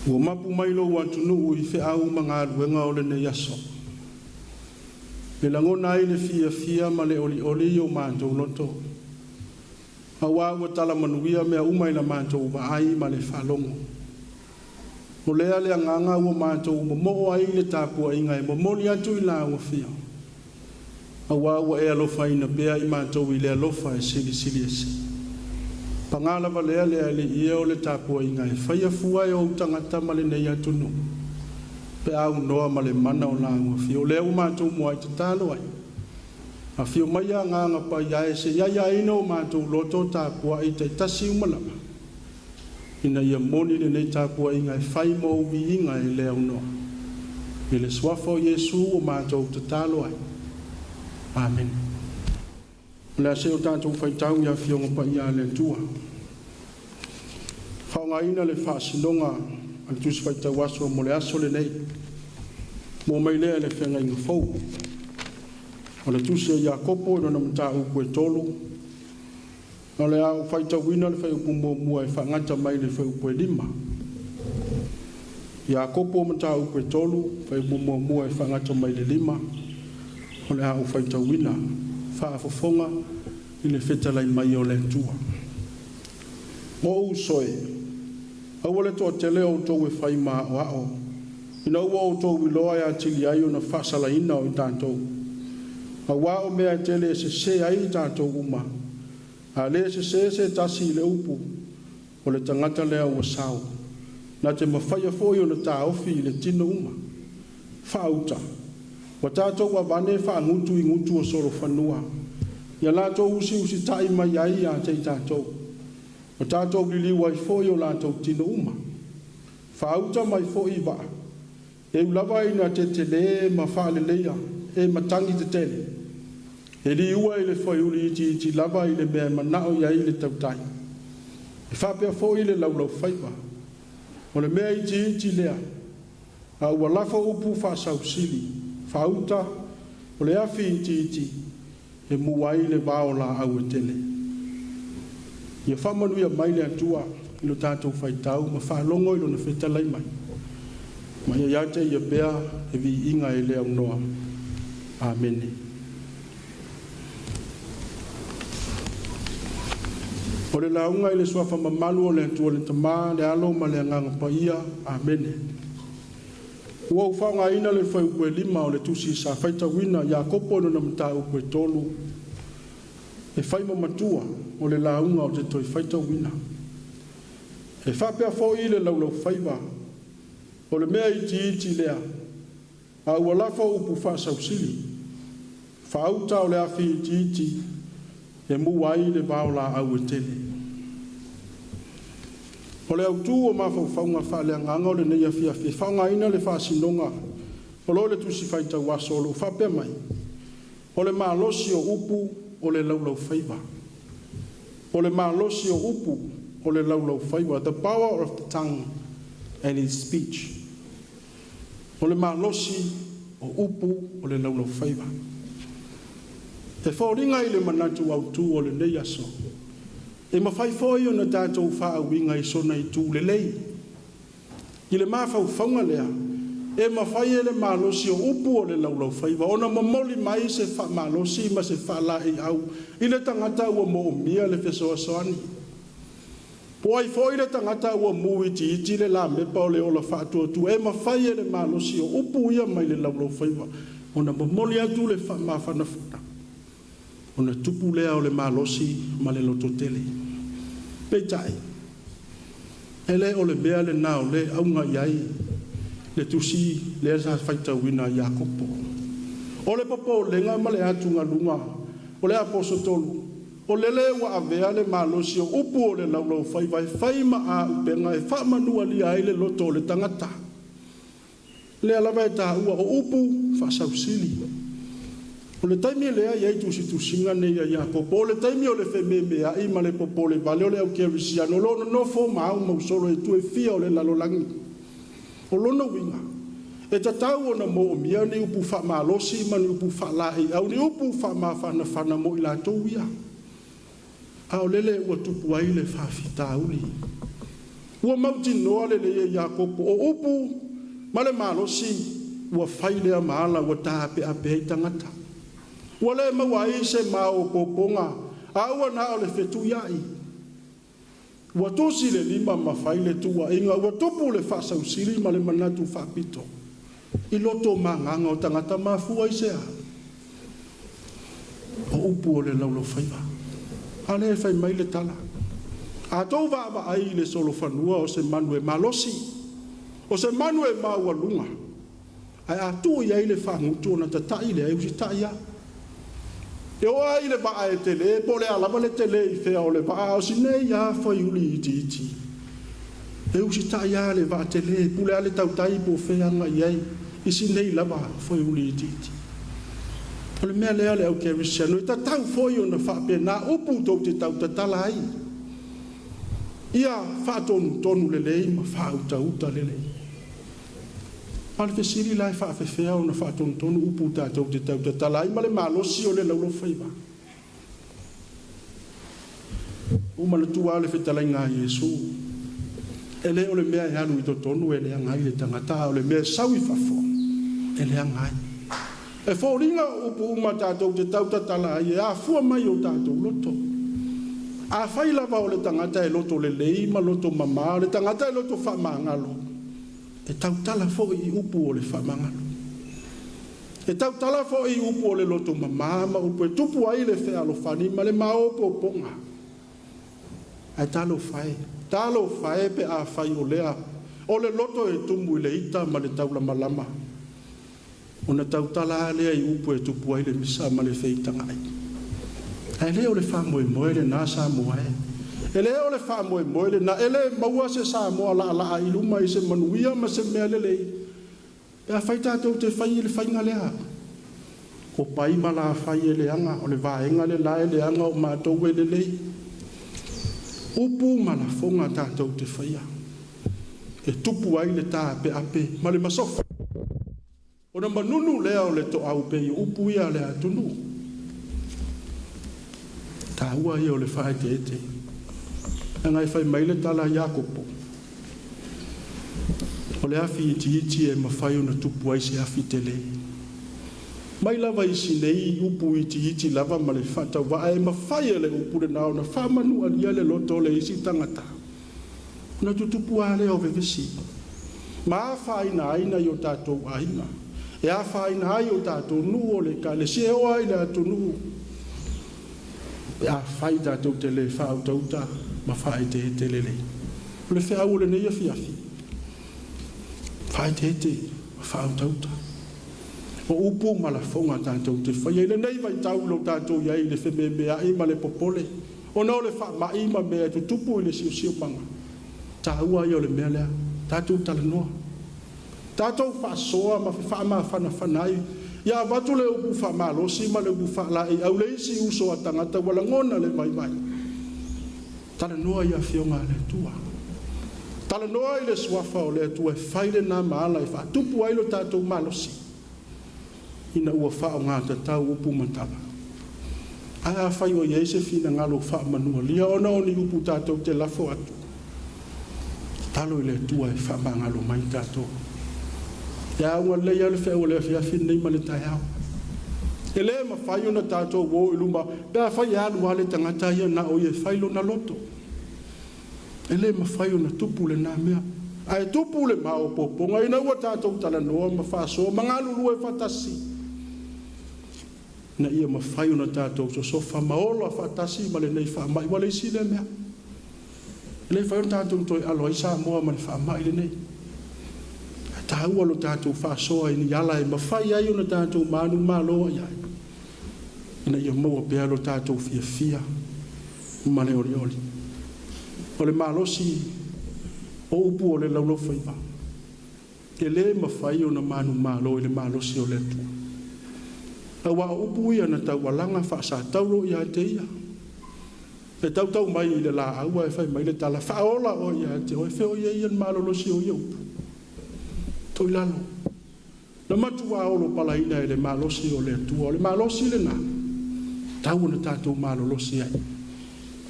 Ua mapu mailo watu nuu i fe au mga aluenga o le ne yaso. Le langona i le fia ma le oli o mātou loto. Awa ua tala manuia mea umai la mātou wa ai ma le whalongo. O lea le anganga ua mātou mo ai le tāpua inga e momoni atu i la ua fia. Awa ua e alofa ina bea i mātou i le alofa e sili ese. Pangala valea le ia o le tāpua inga e whaia fua e o tangata ma le nei atu no. Pe au noa ma le mana o la ua fia. O lea u mātou mua i te talo ai. A fio mai a nganga pa iae se ia ina o mātou loto tāpua i te tasi umalama. Ina ia moni le nei tāpua inga e whai mo uvi inga e lea unoa. I le swafo Yesu o mātou te talo ai. Amen. Lea se o tātou whaitau ia fionga pa ia le tua. Whaonga ina le whaasinonga al tusi whaitau aso mo le aso le nei. Mo mai lea le whenga inga fau. O le tusi a Iakopo ino na mta upu e tolu. O le au whaitau ina le whaiupu mua e whangata mai le whaiupu e lima. Iakopo mta upu e tolu, whaiupu mua e whangata mai le lima. O le au whaitau ina. Whaafofonga i le whetalai mai o le tua. O usoe, au le toa te leo tau e whai maa o ao. Ina ua o tau wiloa e atili ai o na whasala ina o i tātou. A wao mea e tele se ai i tātou uma. A le se tasi i le upu o le tangata lea ua sao. Na te mawhaia foi o na tā ofi i le tino uma. Whauta. Wa tātou wa vane wha ngutu i ngutu o soro whanua. Ia lātou usi tai mai ai a te i tātou. Wa tātou liliwa i fōi o lātou tino uma. Whauta mai fōi wa. E ulawa ina te le ma whaale leia. E matangi te tele. E li ua i le fōi uli iti lava i le mea manao i ai le tautai. E whapea fōi le laulau whaiwa. O le mea iti lea. A ua lafa upu whasau sili. Whauta, o le afi iti, e muai le vaola au e tele. Ia whamanuia mai le atua, ilo tātou whaitau, ma whalongo ilo na whetalai mai. Ma ia iate ia bea, e vi inga e lea unoa. Amen. O le launga i le suafa mamalu o le atua le tamā, le alo ma le anganga pa ia. Amen. Ua uwhaonga ina le whaiupu e lima o le tusi sa whaita wina Iakopo no na mta upu e tolu. E whaima matua o le launga o te toi whaita wina. E whapea fo i le laulau whaiva o le mea iti lea. A ua lafa upu whaasau sili. Whaauta o le afi iti e muai le vaola au e tele. O le au tū o mawhau whaunga whaalea nganga o le nei Afiafi. Whaunga ina le whaasinonga. O lo le tusi whaitau aso o lo whapea mai. O le maalosi o upu o le laulau whaiva. O le maalosi o upu o le laulau whaiva. The power of the tongue and its speech. O le maalosi o upu o le laulau whaiva. E whaoringa i le manatu au tū o le nei aso. E mawhai fōi o na tātou whaawinga i sona i tū le lei. I le mawhau whaunga lea, e mawhai e le malosi o upu o le laulau whaiva. O na mamoli mai se malosi ma se whala i au. I le tangata ua mo o mia le whesoa soani. Po ai fōi le tangata ua mu iti le la mepa o le ola whaatua tu. E mawhai e le malosi o upu ia mai le laulau whaiva. O na mamoli atu le mawhanafuna. O na tupu lea o le malosi ma le loto tele. Peitai. Ele o le mea le nao le aunga iai. Le tusi le sa whaita wina Iakopo. O le popo lenga ma le atu ngā lunga. O le aposo tolu. o lele wa avea le malosi o upu o le laulau fai ma a upenga e wha manua li ai le loto o le tangata. Le alawa e taha ua o upu wha sausili. O le taimi lea iei tusinga ne ia popo, o le taimi o le whememe a ima le popo le vale o le au kerisiano, lo no fo maau mausolo e tue fia o le lalolangi. O lono winga. E tatau o na mo o mia ni upu wha malosi ma ni upu wha lahi, au ni upu wha ma whana mo i la tau ia. Ao lele ua tupu ai le whawhita uli. Ua mauti noa le le ia kopo o upu, ma le malosi, ua whailea maala ua tape ape hei tangata. Ua le mawai se mao poponga, a ua na o le whetu iai. Ua tosi le lima ma whaile tua inga, ua tupu le whasau siri ma le manatu whapito. I loto manganga o tangata mafua i sea. O upu o le laulo whaiva. Ale e whai mai le tala. A tau vava ai le solo whanua o se manu e malosi. O se manu e maua lunga. Ai a tu iai le whangutu o na tatai le au si taia. E o ai le vaa e tele, po le alama le tele i whea o le vaa o si nei a whai uli iti iti. E au si taia le vaa tele, pule ale tautai po wheanga iai. I si nei lava whai uli iti iti. O le mea lea le au kerisiano, e ta tau foi o na whape na upu tau te tau ta tala ai. Ia whaatonu tonu le lei, ma whaauta uta le lei. Pale te siri lai whaafewhea o na whaatonu tonu upu tau te tau ta tala ai, ma le malosi o le laulo whaiva. Umana tua le whetalai ngā Iesu. E le o le mea e anu i to tonu e le angai le tangata, o le mea sawi whafo, e le angai. E fōringa upu uma tātou te tau tatala ai e a fua mai o tātou loto. A whai lava o le tangata e loto le leima, loto mama, le tangata e loto whamangalo. E tau tala fo i upu o le whamangalo. E tau tala fo i upu o le loto mama, ma upu e tupu ai le whea lo whani, ma le maopo ponga. Ai talo whae pe a whai o lea. O le loto e tumu i le ita ma le taula malama. Ona tau tala lea i upu e tupu ai le misa ma le feitanga ai. E leo le wha moe le nā Samoa e. E leo le wha moe le na ele maua se Samoa la i luma i se manuia ma se mea le lei. E a whai tātou te whai le whainga lea. O pai ma la whai e le anga, o le vaenga le la e le anga o mātou e le lei. Upu ma la fonga tātou te whaia. E tupu ai le tā pe ape, ma le masofa. O na manunu lea o le to au pe i upu ia le atunu. Tā ua ia o le whae te ete. E ngai whai mai le tala Iakopo. O le afi iti e mawhai o na tupu ai se afi te le. Mai lava i sinei upu iti lava ma le whata wa e mawhai e le upu le nao na whamanu alia le loto le isi tangata. Na tutupu a le o vevesi. Ma a whaina aina i o tātou aina. E a whaina ai o tātou nu o le ka le se o ai le atu nu. E a whai tātou te le whau tauta ma whai te le le. Le whea o le nei Afiafi. Whai te ma whau tauta. O upu ma la fonga tātou te whai. E le nei vai tau lo tātou iai le wheme mea ima le popole. O nao le wha ma ima mea tu tupu i le siu panga. Tā ua i o le mea lea. Tātou tala noa. Tātou whasoa ma wha whanai. Ia watu le upu wha malosi ma le upu wha lai. Au le isi uso a tangata wala ngona le mai. Tala noa ia whionga le tua. Tala noa i le swafa o le tua. E whaile nā maala i wha. Tupu ailo tātou malosi. Ina ua wha o ngā tatau upu matala. Ai a whai o iei se whina ngalo wha manua. Lia ona o ni upu tātou te lafo atu. Talo i le tua e wha mangalo mai tātou. Ia unga leia le whea o le Afiafi nei ma le tai au. E le ma whai o na tātou wō i luma. Pea whai alu wale tangata ia na o i e whailo na loto. E le ma whai o na tupu le nā mea. Ai tupu le mao poponga ina ua tātou tala noa ma whasoa. Mangalu lua e whatasi. Na ia ma whai o na tātou so sofa maola whatasi ma le nei whamai. Wale isi le mea. Le whai o na tātou toi alo i Samoa ma le whamai le nei. Ta ua lo tātou whasoa i ni ala e mawhai ai o na tātou manu maloa iai. Ina ia maua pēa lo tātou fia. Male oli oli. Ole malosi o upu o le laulo whaiva. Ke le mawhai o na manu malo i le malosi o le tua. Awa upu ia na tau walanga wha sa taulo ia te ia. E tau mai i le la aua e whai mai le tala whaola o ia te o e whio ia ia malolosi o ia upu. Toi lalo. Na matua olo pala ina e le malosi o le tua. O le malosi le na. Tau na tātou malolosi ai.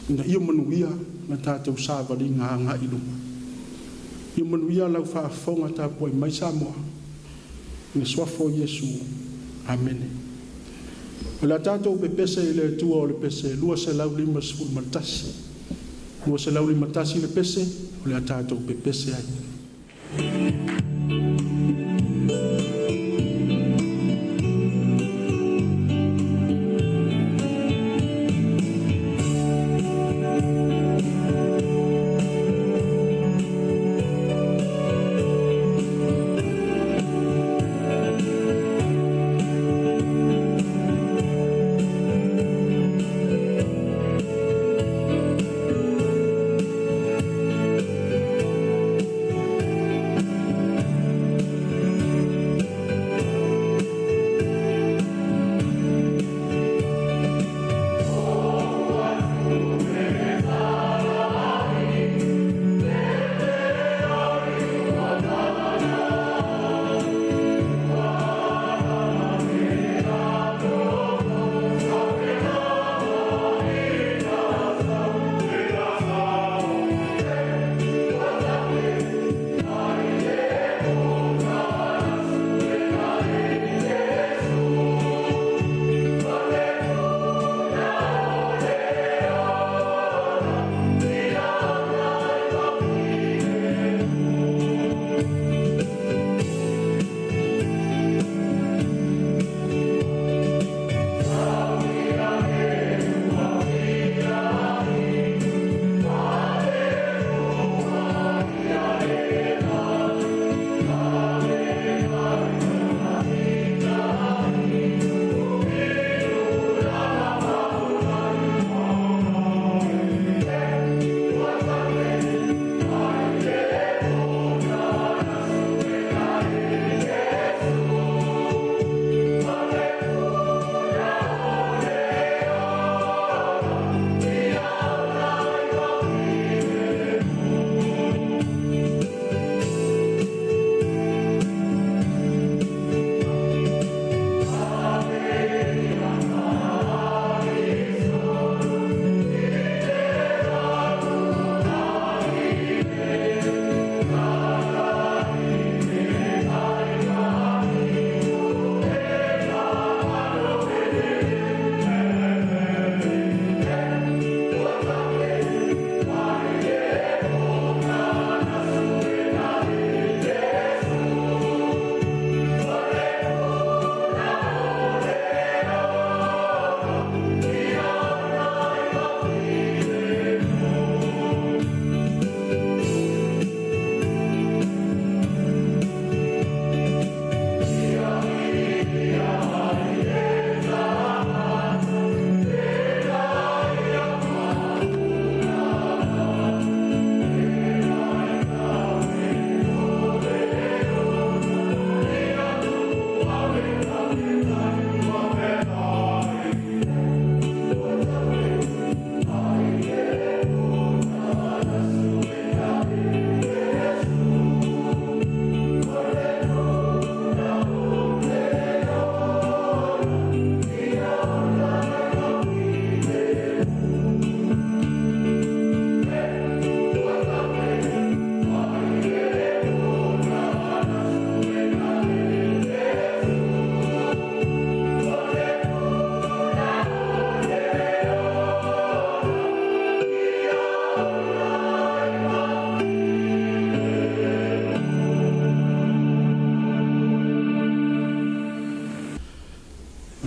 Na ia manuia na tātou sāwari ngā ngā ilunga. Ia manuia lau whaafonga Tapuai mai Samoa. Nga swafo Yesu. Amene. O la tātou pe pese i le tua o le pese. Lua se lau lima sifuri matasi. Lua se lau lima matasi le pese. O la tātou pe pese ai.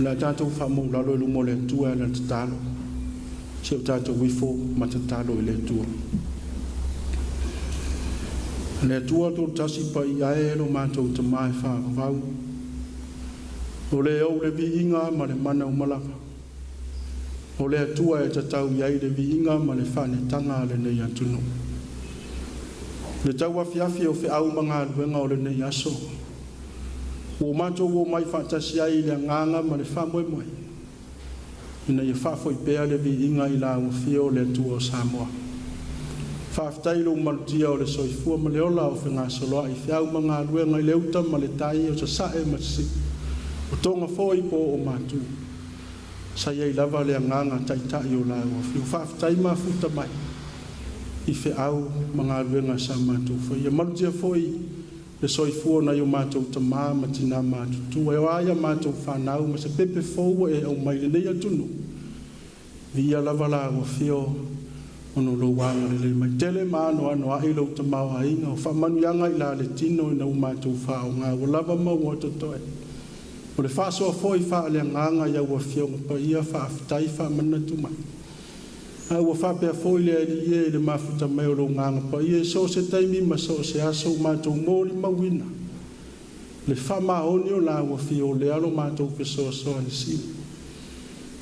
La tātou whamau lalo ilu mo le tua na tatalo. Se o tātou wifo ma tatalo i le tua. Le tua tō tasi pa i aero mātou te mai whāwau. O le au le vi inga ma le mana o malaka. O le atua e tatau iai le viinga ma le whanetanga le nei atunu. Le tau afiafi o whiau mga aluenga o le nei aso. O mato o mai whatasi ai le nganga ma le whamoe moe. Ina i whafo i pēa le viinga i la uafio le atua o Samoa. Whaftailo malutia o le soifua ma le ola o whenga soloa i whiau mga aluenga i leuta ma le tai o sasae ma si. O tonga fōi po o matu. Sa iei lava le nganga taitai o la uafio. Whaftai ma futa mai. I whiau mga aluenga sa matu. Ia malutia fōi le soifua na yo mātou tamā ma tina mātou tua. E aia mātou whanau ma se pepe fōua e au mai le nei atunu. Via lava la uafio ono lo wanga le mai tele mano ano ai lo tamau ainga o whamanianga i la le tino i nau mātou whao ngā o lava mau o totoe. O le whasoa fōi wha le nganga ia uafio pa ia whaafitai whamanatu mai. Ua whapea fōi le ali e le mafuta mai o lo nganga pa ia so se taimi ma so se aso mātou mōri mawina. Le whamaoni o la uafio le alo mātou pesoa soa ni si.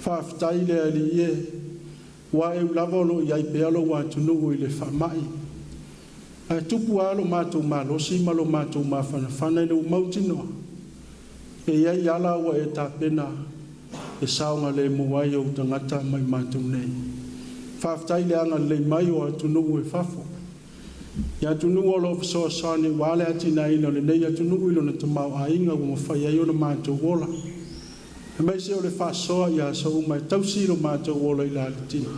Whaafitai le ali e wa e lava lo iai pe alo wa tunu i le whamai. Ai tupu alo mātou malosi malo mātou mawhanawhana i le umautinoa. E iai ala wa e tā pena e saonga le muai o tangata mai mātou nei. Whaftai le anga le mai o atunu e whafo. Ia atunu o lo fisoa sani wale ati na ina le nei atunu ilo na tamau a inga o mawhai ai o na mātou wola. E mai se o le whasoa ia sa umai tausi lo mātou wola i la le tina.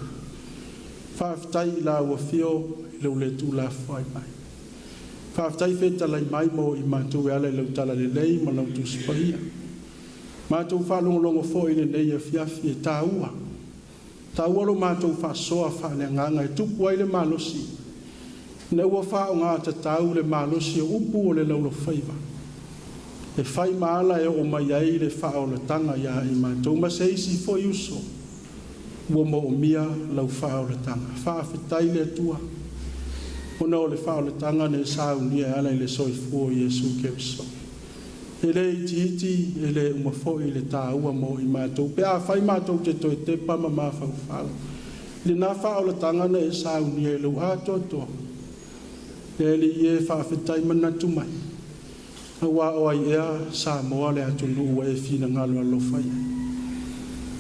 Whaftai la ua fio i lau le tū la whai mai. Whaftai wheta lai mai mo i mātou e ala i lau tala le lei ma lau tū spahia. Mātou whalongolongo fo i le nei a fiafi e tā ua. Ta walo mātou whasoa whale nganga e tupu ai le malosi. Na ua whao ngā ta tau le malosi o upu o le laulo whaiva. E whai maala e o mai ai le whao le tanga ia i mātou. Ma se isi fo iuso. Ua mo o mia lau whao le tanga. Whaafetai le atua. Ona o le whao le tanga ne sa unia ala i le soifua Iesu Keriso. E le iti e le umafo i le tā ua mo i mātou. Pe a whai mātou te toi te pama mā whau. Le nā whao le tangana e sa unia e lau atoa. Le li e whaafetai manatu mai. A wā o ai ea Samoa le atunu ua e whina ngalo alo whai.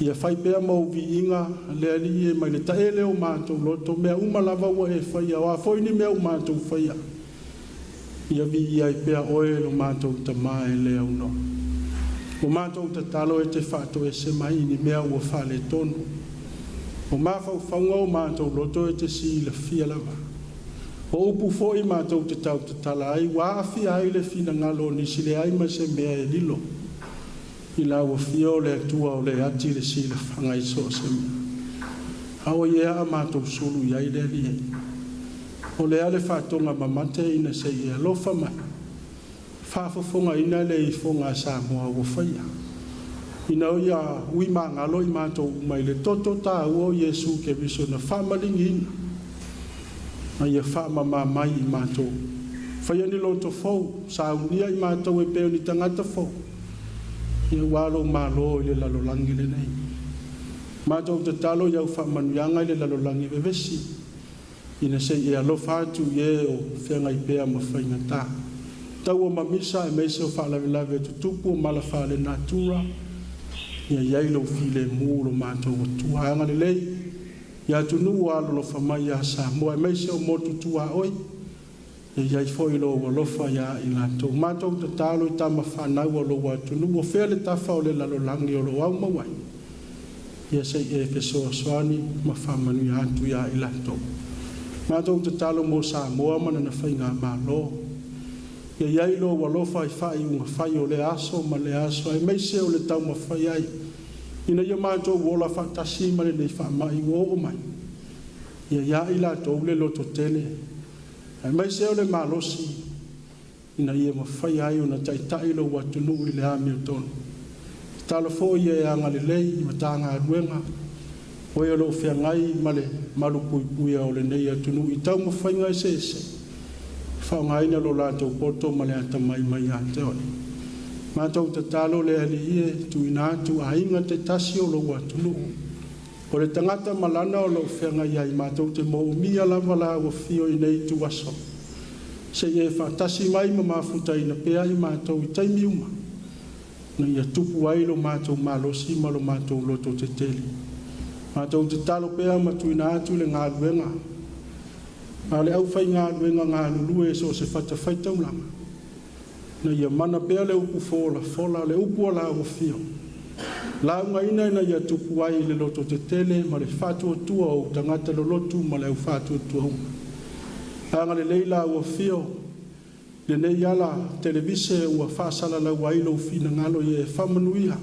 Ia whai pēr mau vi inga le li e mai le tae leo mātou loto. Mea umalava ua e whai a wā whoini mea mātou whai a. Ia vi ai pea oe lo mātou ta mai le au no. O mātou ta talo e te whātou e se mai ni mea ua whale tonu. O māwhau whaunga o mātou loto e te si la fia lava. O upu fo i mātou te tau te tala ai, wāwhi ai le fina ngalo ni si le ai ma se mea e lilo. I la ua fio le atua o le ati le si la whangai so se mea. Hau ia a mātou sulu iai le li ei. O le ale whātonga mamate ina se ia lofa mai. Whāwhafonga ina le i fonga Samoa o whaia. Ina o ia ui maa ngalo i mātou mai le toto tā ua Iesu Keriso na whamalingi ina. Na ia whamama mai i mātou. Whaia ni loto fau, sa unia i mātou e peo ni tangata fau. Ia walo malo i le lalolangi le nei. Mātou te talo iau whamanuanga i le lalolangi vevesi. Ina se e alofa atu ie o whenga i pēa ma whainga tā. Tau o mamisa e meise o whaalawe e tutupu o mala whaale natura. Ia iailo file mūlo mātou o tuanga le lei. Ia tunu o alo lo whamai a Samoa e meise o motu tua oi. Ia iai foilo o lofa ia i lātou. Mātou te tālo i tama whanau o lo wa tunu o whele tafa o le lalolangi o lo au mawai. Ia se e kesoa soani ma whamanu i atu ia i lātou. Mātou te talo mo Samoa mana na whainga mālo. Ia iailo wa lofa i whai unga whai o le aso ma le aso. Ai meise o le tau ma whai ai. Ina ia mātou wola whatasi ma le nei whamai o o mai. Ia ia i lātou le loto tele. Ai meise o le mālosi. Ina ia ma whai ai o na taitai lo watunu i le ame o tonu. Talo fo ia e anga le lei i matanga aruenga. O e lo whiangai male malu pui o le nei atunu i tau ma whainga e se. Whaungai na lo lātou poto male ata mai a te oi. Mātou te talo le ali ie tu ina atu a inga te tasi o lo atunu. O le tangata malana o lo whenga iai mātou te mo mia lava la o fio i nei tu aso. Se e whatasi mai ma mafuta ina pea i mātou i taimi uma. Na ia tupu ai lo mātou malosi ma lo mātou loto te teli. Mātou te talo pea matu ina atu le ngā luenga. A le au whai ngā luenga ngā lulue so se whatawhai taulanga. Na ia mana pea le upu fola le upu ala o fio. La unga ina ia tupu ai le loto te tele ma le whātua tua o tangata lo lotu ma le au whātua tua hunga. Anga le leila ua fio, le nei ala televise ua whaasala lau ailo fina ngalo i e whamanuia.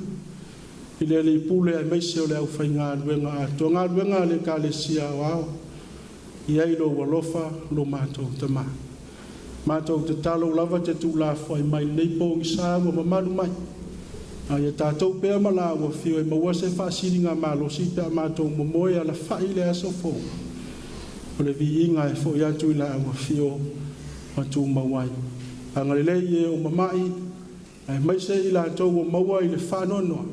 I le li pule ai meise o le au whai ngā luenga a tua ngā luenga le ka le sia o ao. I ailo ua lofa lo mātou te maa. Mātou te talo lava te tū la whai mai nei pōngi sā ua mamalu mai. A ia tātou pēr mala ua fio e maua se whaasiri ngā malo si pēr mātou momoe ala whai le aso fōu. O le vi inga e fo i atu i la ua fio matu mawai. Anga le lei e o mamai, ai maise i la tau o maua i le whanonoa.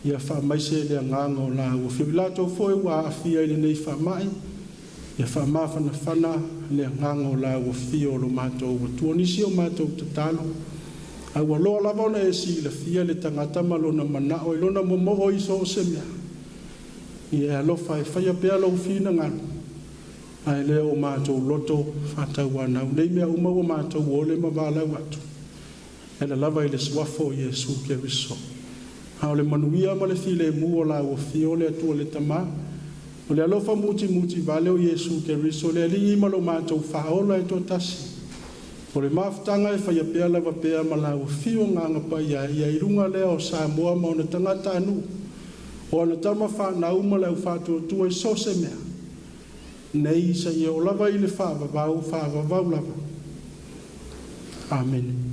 Ia wha maise le anganga o la ua fio. I la tau fo e ua afia i le nei wha mai. Ia wha mawhana whana le anganga o la ua fio lo mātou. Ua tuonisi o mātou te talo. A ua loa lava ona e si la fia le tangata malona mana o ilona momo o iso o semea. Ia alofa e whaia pea lau fina ngana. Ai le o mātou loto whātau anau. Nei mea uma o mātou o le mawala watu. E la lava i le swafo i Jesu ke riso. Hao le manuia ma le file mu o la o fio le atua le tama. O le alofa muti vale o Jesu ke riso. Le ali ima lo mātou whaola e to tasi. O le mafutanga e whaia pea lava pea ma la o fio nganga pa ia irunga lea o Samoa ma o na tangata anu. O ana tama whanau ma le au whātua tua i so se mea. Nei sa ia o lava i le whaavavau lava. Amen.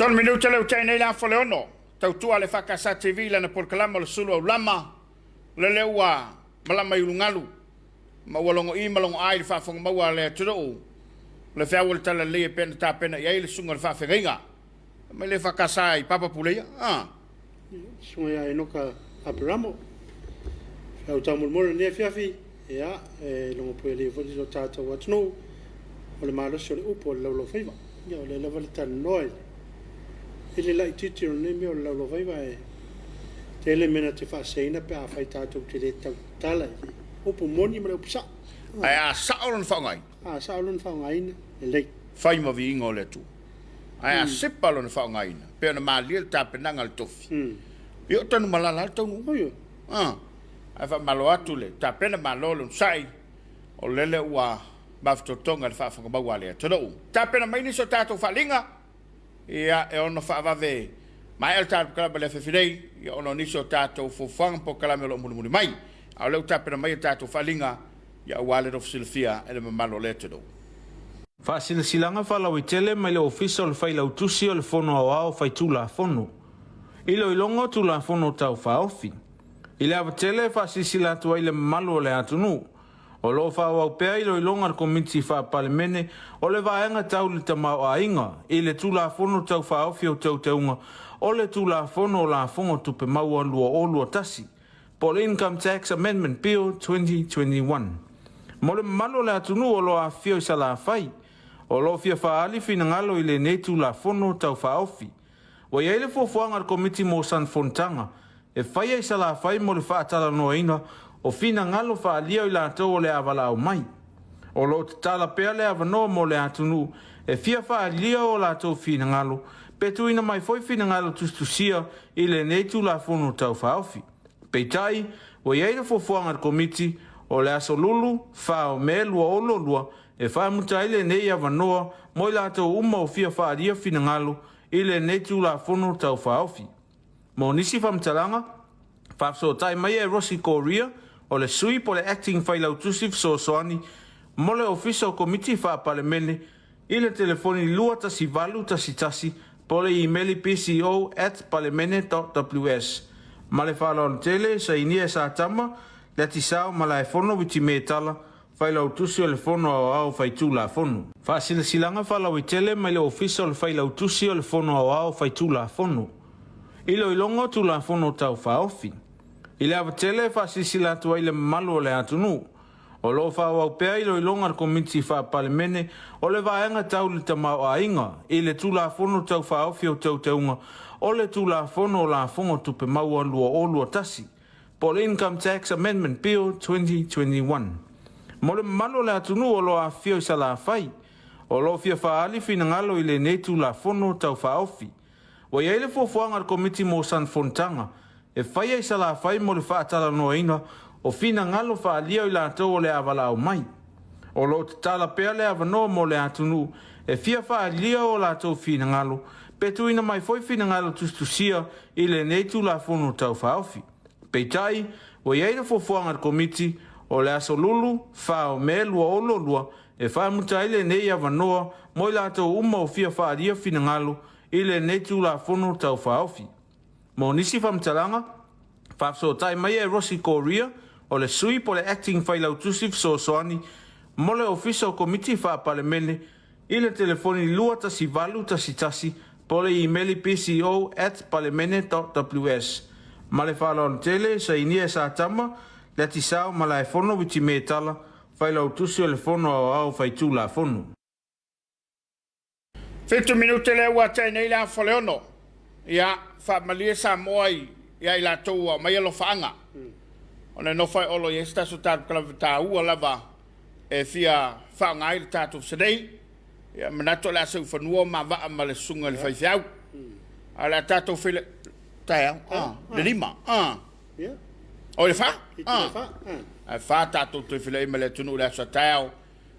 Ton minuta le utai nei la fole ono. Tau tua le whakasa TV lana porkalama le Suluaulama. Le leua malama yulungalu. Mawalongo I malongo ai le whafonga maua le aturo. Le whiawal tala le pena ta pena iai le sunga le whawhenga. Me le whakasa I papa puleia. Sunga ia e noka apiramo. Au tamulmora ne Afiafi. Ia, longo pue le voli lo tātou atunu. O le mālosi o le upo le laulo whaiva. Ia, o le lawale tana noi. Ele lai titi o ne me o le laulo whaiva e. Te ele mena te whaaseina pe a whai tātou te le tau tala. Upo moni ma le upsa. Ai a saolon whaongai. A saolon whaongaina. E lei. Whai ma vi ingo le tu. Ai a sepalon whaongaina. Pea na maalia le tāpenanga le tofi. Io tanu malala le taunu. Oio. Ai wha malo atu le tāpena malolo sai. O lele ua maftotonga le whaafanga maua le atarau. Tāpena maini so tātou whalinga. Ia e ono whaavave. Mai al tātou kalama le whewhirei. Ia ono niso tātou fufanga po kalame lo muni mai. Au leu tāpena mai tātou whalinga. Ia wale rof silfia ele mamalo le atarau. Faasilasilanga falau I tele mai le ofisa o le failautusi o le fono ao fai tula fono. Ilo ilongo tula fono tau faofi. Ile avatele faasisila atu ai le mamalo o le atunu. O lo whawau pea ilo ilonga le komiti Faamisionare o le vaenga tau le tamau a inga. I le tula fono tau faofi o tau teunga. O le tula fono o la fongo tupe maua lua o lua tasi. Po le Income Tax Amendment Bill 2021. Mo le mamalo le atunu o lo afio I sala fai. O lo fia faali fina ngalo I le netu la fono tau faofi. Wa ia ile fofuanga le komiti mo San Fontanga. E fai ai sala fai mo le whaatala noa inga. O fina ngalo faalia I la tau o le avala au mai. O lo te tala pea le avanoa mo le atunu. E fia faalia o la tau fina ngalo. Petu ina mai foi fina ngalo tustusia I le netu la fono tau faofi. Peitai, wa ia ile fofuanga le komiti. O le aso lulu, whao me lua o lua. E wha muta ile nei avanoa, mo I la tau uma o fia whaaria fina ngalo, ile nei tu la fono tau whaofi. Mo nisi whamtalanga, whapso tai mai e Rossi Korea, o le sui po le acting whailautusif so soani, mo le ofisa o komiti Faamisionare, ile telefoni lua tasi valu tasi, po le emaili pco@parliamene.ws. Ma le whalon tele, sa inia sa tama, le tisao ma la e fono witi me tala, failautusi o le fono au faitu la fono. Faasilasilanga falau I tele mai le ofisa o le failautusi o le fono au faitu la fono. Ilo ilongo tu la fono tau faofi. Ile avatele faasilisila atu ai le mamalo o le atunu. O lo whawau pea ilo ilonga le komiti Faamisionare o le vaenga tau le tamau a inga. I le tu la fono tau faofi o tau teunga. O le tu la fono o la fongo tupe maua lua o lua tasi. Po le Income Tax Amendment Bill 2021. Mo le mamalo le atunu o lo afio I sala fai. O lo fia faali fina ngalo I le netu la fono tau faofi. Wa ia ile fofuanga le komiti mo San Fontanga. E fai ai sala fai mo le whaatala noa inga. O fina ngalo faalia I la tau o le avala au mai. O lo te tala pea le avanoa mo le atunu. E fia faalia o la tau fina ngalo. Petu ina mai foi fina ngalo tustusia I le netu la fono tau faofi. Peitai, wa ia ile fofuanga le komiti. O le aso lulu, whao me lua o lua, e wha muta ile nei avanoa, mo I la tau uma o fia whaaria fina ngalo, ile nei tu la fono tau whaofi. Mo nisi whamtalanga, whapso tai mai e Rossi Korea, o le sui po le acting whailautusif so soani, mo le ofisa o komiti Faamisionare, ile telefoni lua tasi valu tasi, po le emaili pco@parliamene.ws. Ma le whalon tele, sa inia sa tama, le tisao ma la e fono witi me tala, failautusi o le fono au faitu la fono. 5 minute le ua tai nei la foleono. Ia Missionary Samoa ia I la tau mai alo whaanga. Ona no fai olo I sta so tātu kalawa tā ua lava e fia whaanga I le tātu sadei. Ia manato le asau whanua ma waa ma le sunga le whai fiau. A la tātu while tai au. Le lima. O le wha? E wha tātou tui while ima le tunu le asa tau.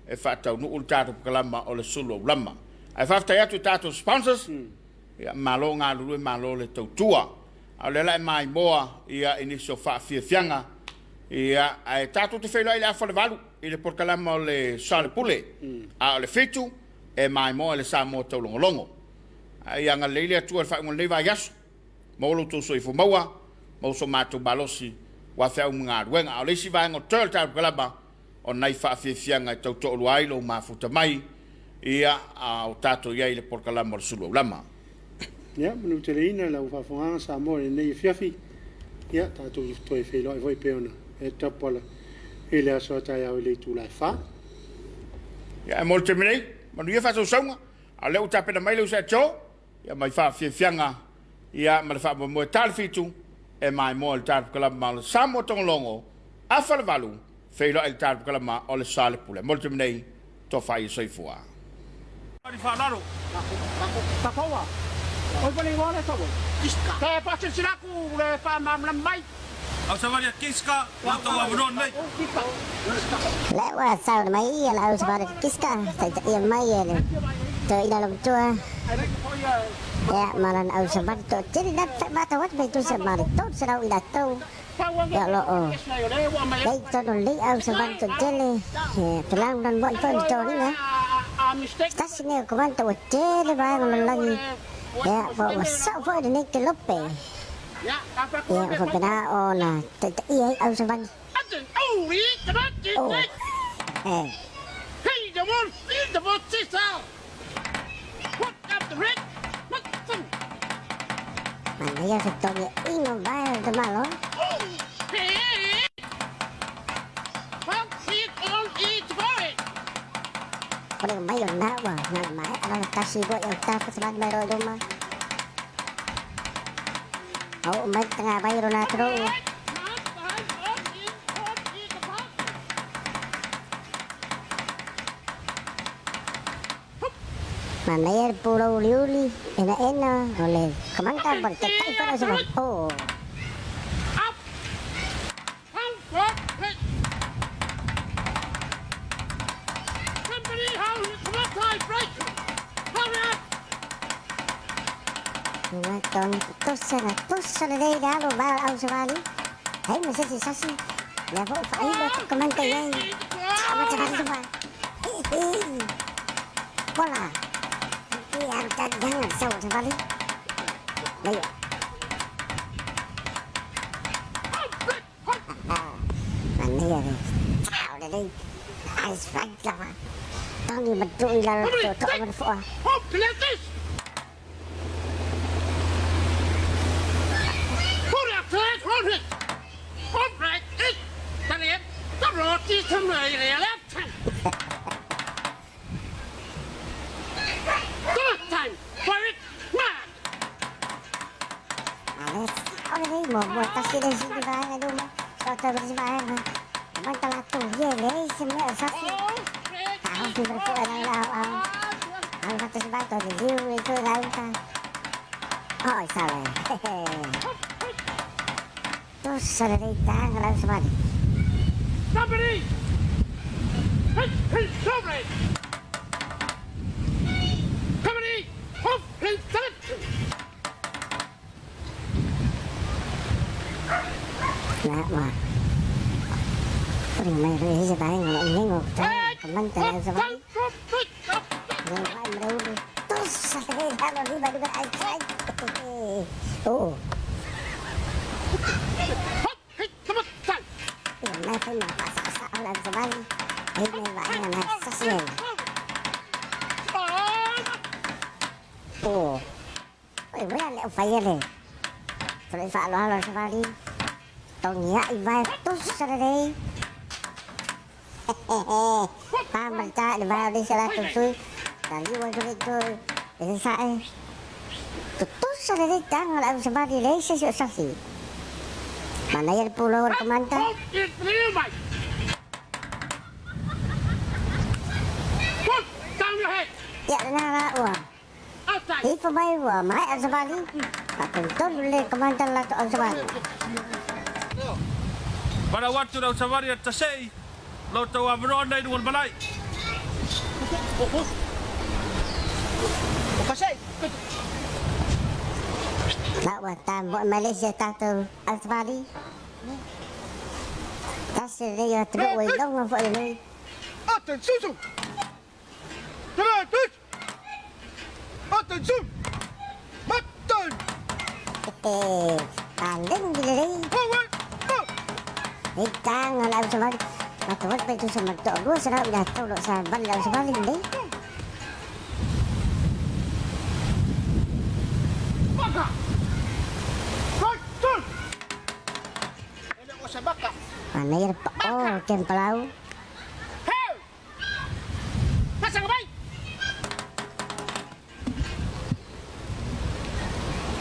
E wha tau nuu le tātou kalama o le Suluaulama. E wha tai atu tātou sponsors. Ia malo ngā lulu malo le tau tua. A le lai mai moa ia iniso wha fianga. Ia e tātou te while ile a whale walu. I le porkalama o le sale pule. A o le fitu e mai moa le Samoa tau longolongo. ai anga leile atua fa ngol leva yas molo to so ifo maua mo so matu balosi wa fa mga wenga o le si va ngo tel ta kalaba on nai fa fianga to to luai lo mafuta mai ia o tato ia ile por kalama Suluaulama ya manu teleina la fa fonga Samoa nei Afiafi ya tato to e felo e voi peona e tapola ele aso tai au le tu la fa ya mo terminei manu ia fa so songa a le uta pena mai le usa cho ia mai fa fianga ia ma fa mo tal fitu e mai mo tal kalama Samoa tonglongo afal valu felo el tal kalama o le sale pule mo terminei to fa i soifua Ari whanaro. Tapaua. Oi pali wale tapo. Kiska. Te pasen siraku le whamamla mai. Au savaria kiska, wata wa vron nei. La wa sa mai ia la au savaria kiska, ta ia mai ia. To ila la tua. Ya malan au savaria to tiri dat mata wat bai tu savaria to serau ila to. Ya lo o. Dai to don li au savaria to tele. Pelang dan buat to ni na. Stasi ni komando tele ba lagi. Ya, bawa sahaja ni kelope. Ya, apa benda ona? Iya, aku sebab. Oh, Hey, the one, feed the boat, sister. What up the red? What some? Mana ya setornya ini bayar tu malu. Hey, well, feed all eat for it. Kalau bayar nak bah, nak mai. Kalau kasih buat yang tak keselan bayar rumah. Oh, mai tengah bayar nak terus. Mana ya pulau liuli, enak oleh kemantan bertekai pada sebab oh. Up, somebody hold it, come on, break. Hurry up. Macam tosar deh dah bawa au sebali. Hai masih sisa sih. Ya kok fai buat kemantan yang macam mana sebab. Bola. Biar jangan saw sebali. Ayo. Mana ya? Tahu deh. Ais fai lah. Tangi betul lah tu berfuah. Hop, let this. Hold it. Hold right it. Daniel, the road is to my left. Good time. For it. Mad. Ini mau buat kasih dari sini bahan rumah. Kota bersebahan. Mantalah tu ye leh semua saksi. Tahu tu berfuah dalam ang kata sebab tu dia itu lain kan. Oh salah. Terus cerita kalau sebab. Somebody. Hey, somebody. Somebody. Hop, hey, stop. Nak mah. Orang main reh sebab orang nengok tu. Kemantan sebab. Nampak mereka. Terus cerita kalau di bawah air. Oh. Nay phải mà sao làm sao bay đây này vậy là này sao xuyên ồ ôi bữa nay phải vậy rồi phải lo rồi sao đi tôi nhảy vai tốt sao đây ta mình ta để vào đi sao tôi suy là đi qua tôi để sao tốt sao đây chẳng làm sao đi lấy sao sao gì mana ya pulau kemantan? Put down your head. Ya nara wah. Ini pemain wah, mai al-Sabali. Aku tu boleh kemantan lah tu al-Sabali. Pada waktu al-Sabali tersi, lo tahu apa orang dari luar balai. Kasih. Nak buat buat Malaysia tak tu al-Sabali. Tak sedia teruk wedong apa ini. Attention. Attention. Tanding bila ni. Ikang ala usabari. Matawat pa ito sa magtuwa. Sarap na tulog sa bala usabari ni. Baka! Hoy! Tul! Ano ko sa baka? Anay pa. Oh, ken palaw. Hey! Nasa ka ba?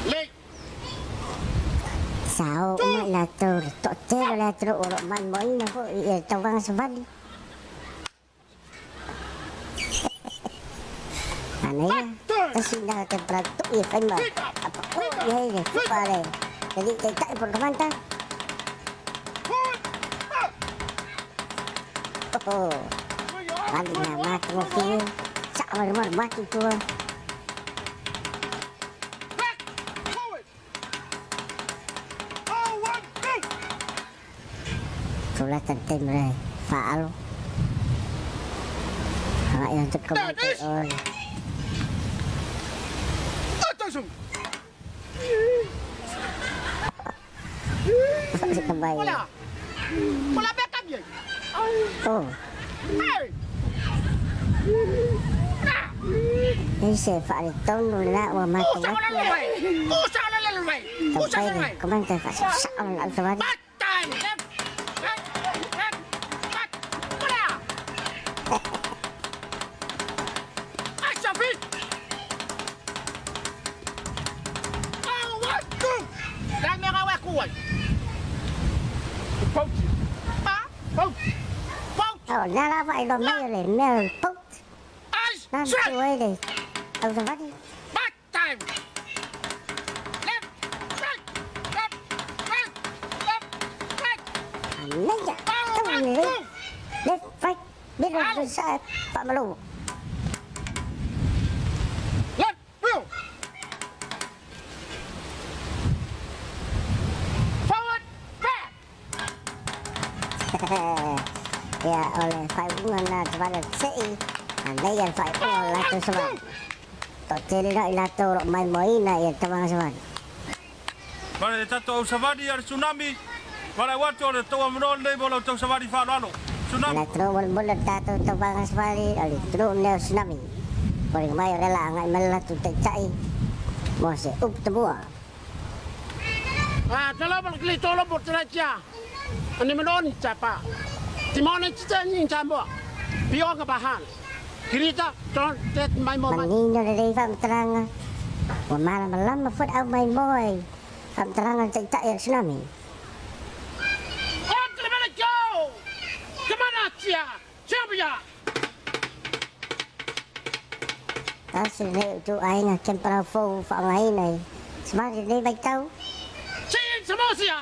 Late! Sao umay na to. Totero na to. Uro man mo ina ko. Tawang sa bali. Anay. Kasi nakakapag to. Ifay mo. Apa ko. Yay. Pare. Jadi tayo por kamanta. Oh. Bali na mati mo fiyo. Sa kamar mati ko. Sulatan timbre. Faal. Hanga yung tukabante. Attention! Kabay. Wala! Wala backup yan! Oh. Hey! Ese faalitong nula wa matuwa. Usa ko na lalabay! Usa ko na lalabay! Usa ko na lalabay! Kumanta ka sa ang alsawad. Back time! Left! Right! Left! Back! Wala! Afiafi! Awat ko! Dami ang awakuan! Poach! Pa! Poach! Poach! Oh, nala pa ilo mayo le mel pok. Eyes! Nan Straight! tuway le. Alsawad. Back time! Left! Right! Left! Right! Left! Right! Naya. Tawag ni le. Left, right. Biro sa pamalu. Left! Wheel! Forward! Back! Ya, oleh fai bungan na tabal sei. Andai yan fai bungan la tu saban. To tele na ila to mai moi na ya tabang saban. Vale, tato au savadi ar tsunami. Vale, watu ar to amro nei bolo to savadi fa lalo. Tsunami. Na tro bol bol ta to tabang sabali ali tro ne tsunami. Bori mai rela ngai mala tu te chai. Mo se up tabua. Kalau balik tolong buat raja. Ani menon siapa? Timon kita ni siapa? Biar ke bahan. Kita ton tet mai mo. Manino le dei fam terang. Wa mala malam fut au mai moi. Fam terang te chai tsunami. Oh, kemana kau? Kemana cia? Siapa ya? Kasi le tu ai nga kem para fo fa ngai nei. Semari le bai tau. Cien semua sia.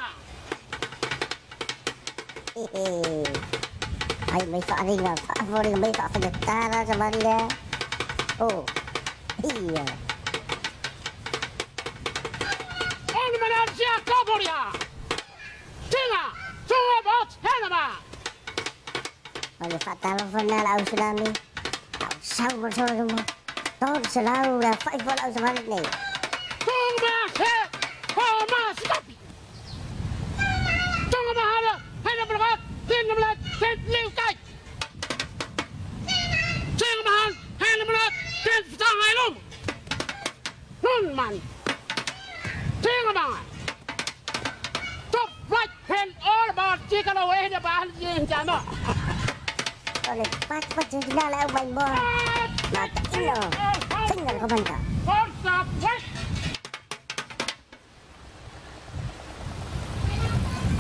Ay, may fa-aringa. Fa-aringa, may fa-afinagtara sa Maria. Oh, iya. Ano man siya kaborya? Tinga! Sumabot! Hanama! Ano fa-talafon na lao tsunami. Sao mo sa mo. Tod sa lao na fa-ifo lao sa Maria ni. Tumase! Homas! Kapi! Tunga mahalo! Hana berkat! Tinga melat! Tent liu kai! Tinga mahal! Hana melat! Tent petang ailum! Nun man! Tinga mahal! Top right hand all about chicken away the bahal yin jama! Oleh pat-pat sa sinala ang may mo. Mata ino. Tinggal ko man ka. Forza west!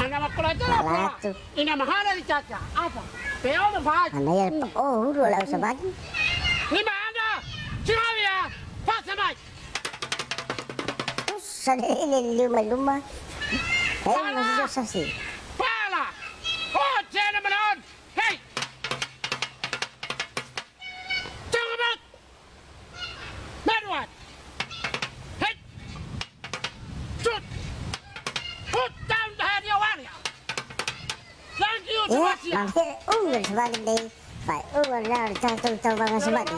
Ana makulata na po. Ina mahana ni Chacha. Apa? Pero na bahal. Ano yan pa? Oh, huro lao sa bagi. Lima anda! Sinawia! Pasamay! Sa nilin luma-luma. Kaya masusasi. Pala! Oh, tiyan naman on! Hey! Tangabat! Medwat! Hey! Shoot! Put down the head of your warrior! Thank you, Ya, Sebastian! mampir unggul sa bagi ni. Fai unggul lao sa tutong mga sa bagi.